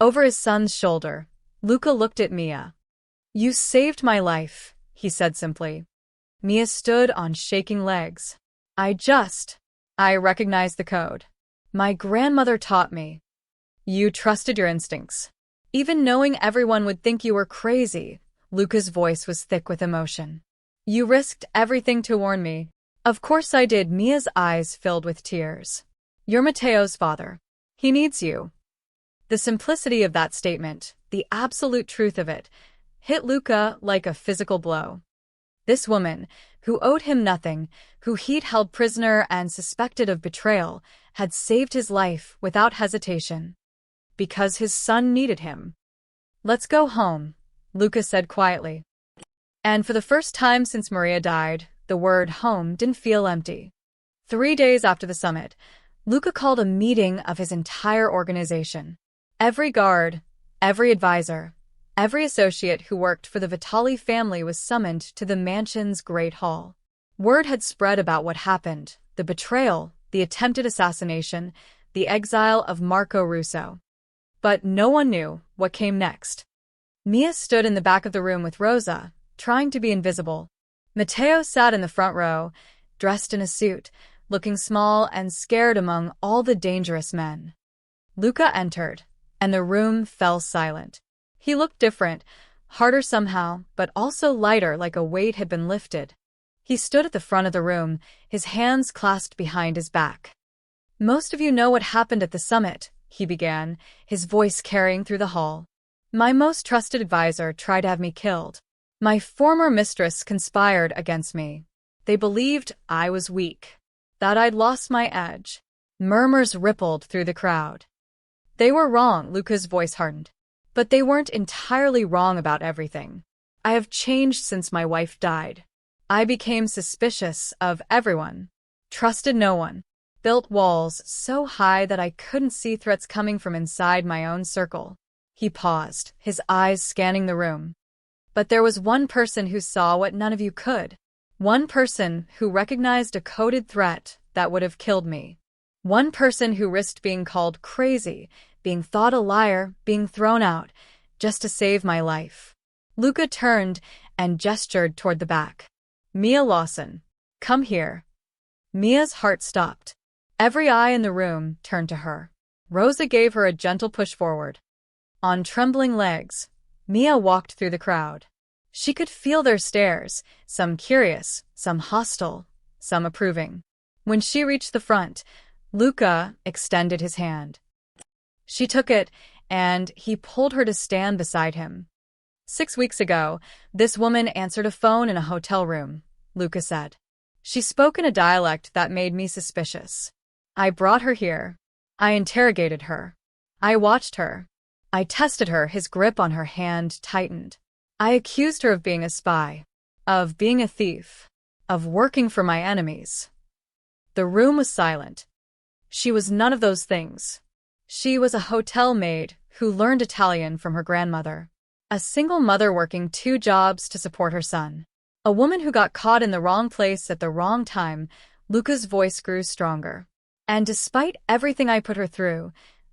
Over his son's shoulder, Luca looked at Mia. You saved my life, he said simply. Mia stood on shaking legs. I recognized the code. My grandmother taught me. You trusted your instincts. Even knowing everyone would think you were crazy, Luca's voice was thick with emotion. You risked everything to warn me. Of course I did. Mia's eyes filled with tears. You're Matteo's father. He needs you. The simplicity of that statement, the absolute truth of it, hit Luca like a physical blow. This woman, who owed him nothing, who he'd held prisoner and suspected of betrayal, had saved his life without hesitation. Because his son needed him. Let's go home, Luca said quietly. And for the first time since Maria died, the word home didn't feel empty. 3 days after the summit, Luca called a meeting of his entire organization. Every guard, every advisor, every associate who worked for the Vitali family was summoned to the mansion's Great Hall. Word had spread about what happened, the betrayal, the attempted assassination, the exile of Marco Russo. But no one knew what came next. Mia stood in the back of the room with Rosa, trying to be invisible. Matteo sat in the front row, dressed in a suit, looking small and scared among all the dangerous men. Luca entered, and the room fell silent. He looked different, harder somehow, but also lighter, like a weight had been lifted. He stood at the front of the room, his hands clasped behind his back. Most of you know what happened at the summit, he began, his voice carrying through the hall. My most trusted advisor tried to have me killed. My former mistress conspired against me. They believed I was weak, that I'd lost my edge. Murmurs rippled through the crowd. They were wrong, Luca's voice hardened. But they weren't entirely wrong about everything. I have changed since my wife died. I became suspicious of everyone, trusted no one, built walls so high that I couldn't see threats coming from inside my own circle. He paused, his eyes scanning the room. But there was one person who saw what none of you could. One person who recognized a coded threat that would have killed me. One person who risked being called crazy, being thought a liar, being thrown out, just to save my life. Luca turned and gestured toward the back. Mia Lawson, come here. Mia's heart stopped. Every eye in the room turned to her. Rosa gave her a gentle push forward. On trembling legs, Mia walked through the crowd. She could feel their stares, some curious, some hostile, some approving. When she reached the front, Luca extended his hand. She took it, and he pulled her to stand beside him. 6 weeks ago, this woman answered a phone in a hotel room, Luca said. She spoke in a dialect that made me suspicious. I brought her here. I interrogated her. I watched her. I tested her. His grip on her hand tightened. I accused her of being a spy, of being a thief, of working for my enemies. The room was silent. She was none of those things. She was a hotel maid who learned Italian from her grandmother. A single mother working 2 jobs to support her son. A woman who got caught in the wrong place at the wrong time. Luca's voice grew stronger. And despite everything I put her through,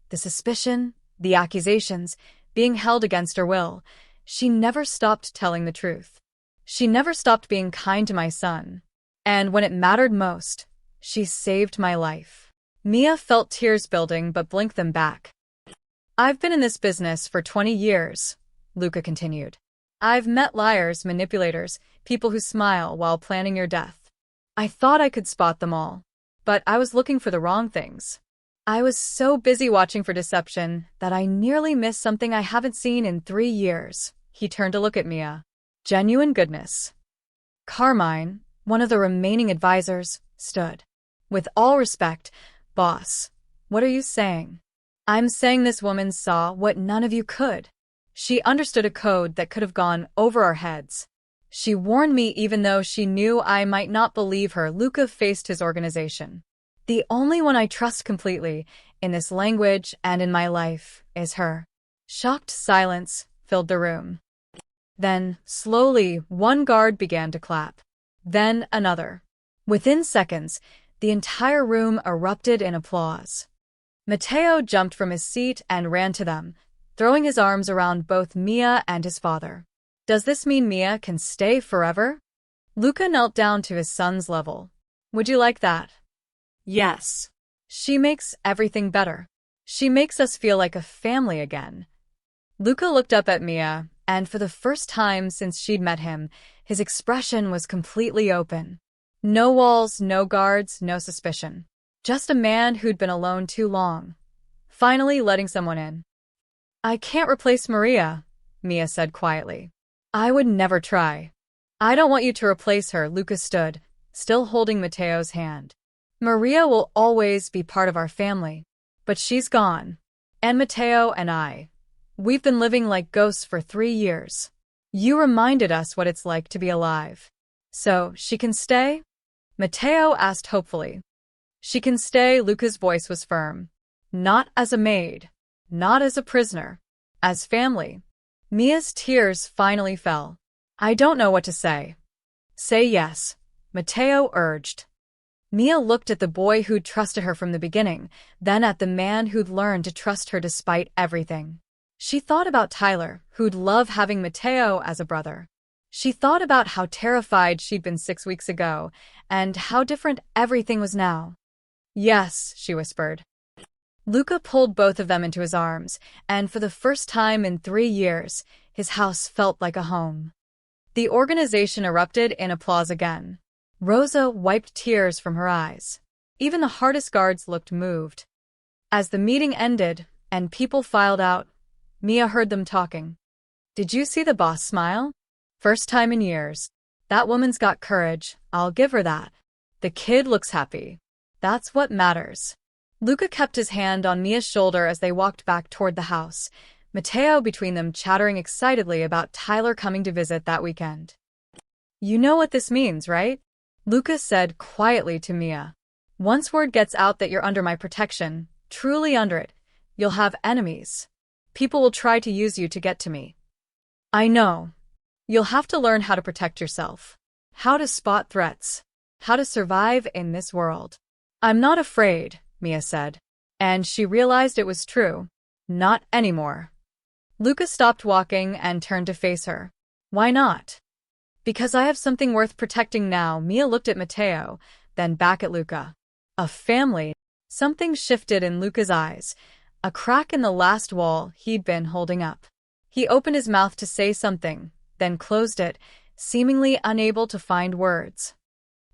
the suspicion, the accusations, being held against her will, she never stopped telling the truth. She never stopped being kind to my son. And when it mattered most, she saved my life. Mia felt tears building but blinked them back. I've been in this business for 20 years, Luca continued. I've met liars, manipulators, people who smile while planning your death. I thought I could spot them all, but I was looking for the wrong things. I was so busy watching for deception that I nearly missed something I haven't seen in 3 years. He turned to look at Mia. Genuine goodness. Carmine, one of the remaining advisors, stood. With all respect, boss, what are you saying? I'm saying this woman saw what none of you could. She understood a code that could have gone over our heads. She warned me even though she knew I might not believe her. Luca faced his organization. The only one I trust completely, in this language and in my life, is her. Shocked silence filled the room. Then, slowly, one guard began to clap. Then another. Within seconds, the entire room erupted in applause. Matteo jumped from his seat and ran to them, throwing his arms around both Mia and his father. Does this mean Mia can stay forever? Luca knelt down to his son's level. Would you like that? Yes. She makes everything better. She makes us feel like a family again. Luca looked up at Mia, and for the first time since she'd met him, his expression was completely open. No walls, no guards, no suspicion. Just a man who'd been alone too long. Finally letting someone in. "I can't replace Maria," Mia said quietly. "I would never try." "I don't want you to replace her," Luca stood, still holding Matteo's hand. "Maria will always be part of our family. But she's gone. And Matteo and I. We've been living like ghosts for 3 years. You reminded us what it's like to be alive. So, she can stay?" Matteo asked hopefully. "She can stay," Luca's voice was firm. "Not as a maid. Not as a prisoner. As family." Mia's tears finally fell. "I don't know what to say." "Say yes," Matteo urged. Mia looked at the boy who'd trusted her from the beginning, then at the man who'd learned to trust her despite everything. She thought about Tyler, who'd love having Matteo as a brother. She thought about how terrified she'd been 6 weeks ago, and how different everything was now. "Yes," she whispered. Luca pulled both of them into his arms, and for the first time in 3 years, his house felt like a home. The organization erupted in applause again. Rosa wiped tears from her eyes. Even the hardest guards looked moved. As the meeting ended, and people filed out, Mia heard them talking. "Did you see the boss smile? First time in years. That woman's got courage, I'll give her that. The kid looks happy. That's what matters." Luca kept his hand on Mia's shoulder as they walked back toward the house, Matteo between them chattering excitedly about Tyler coming to visit that weekend. "You know what this means, right?" Luca said quietly to Mia. "Once word gets out that you're under my protection, truly under it, you'll have enemies. People will try to use you to get to me. I know. You'll have to learn how to protect yourself. How to spot threats. How to survive in this world." "I'm not afraid," Mia said. And she realized it was true. Not anymore. Luca stopped walking and turned to face her. "Why not?" "Because I have something worth protecting now." Mia looked at Matteo, then back at Luca. "A family." Something shifted in Luca's eyes, a crack in the last wall he'd been holding up. He opened his mouth to say something, then closed it, seemingly unable to find words.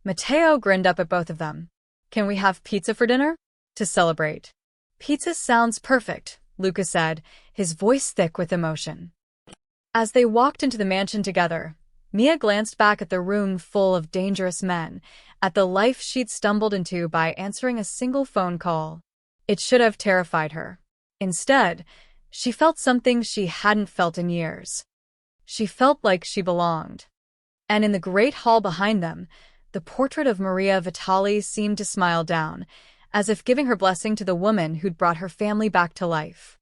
Matteo grinned up at both of them. "Can we have pizza for dinner? To celebrate." "Pizza sounds perfect," Luca said, his voice thick with emotion. As they walked into the mansion together, Mia glanced back at the room full of dangerous men, at the life she'd stumbled into by answering a single phone call. It should have terrified her. Instead, she felt something she hadn't felt in years. She felt like she belonged. And in the great hall behind them, the portrait of Maria Vitali seemed to smile down, as if giving her blessing to the woman who'd brought her family back to life.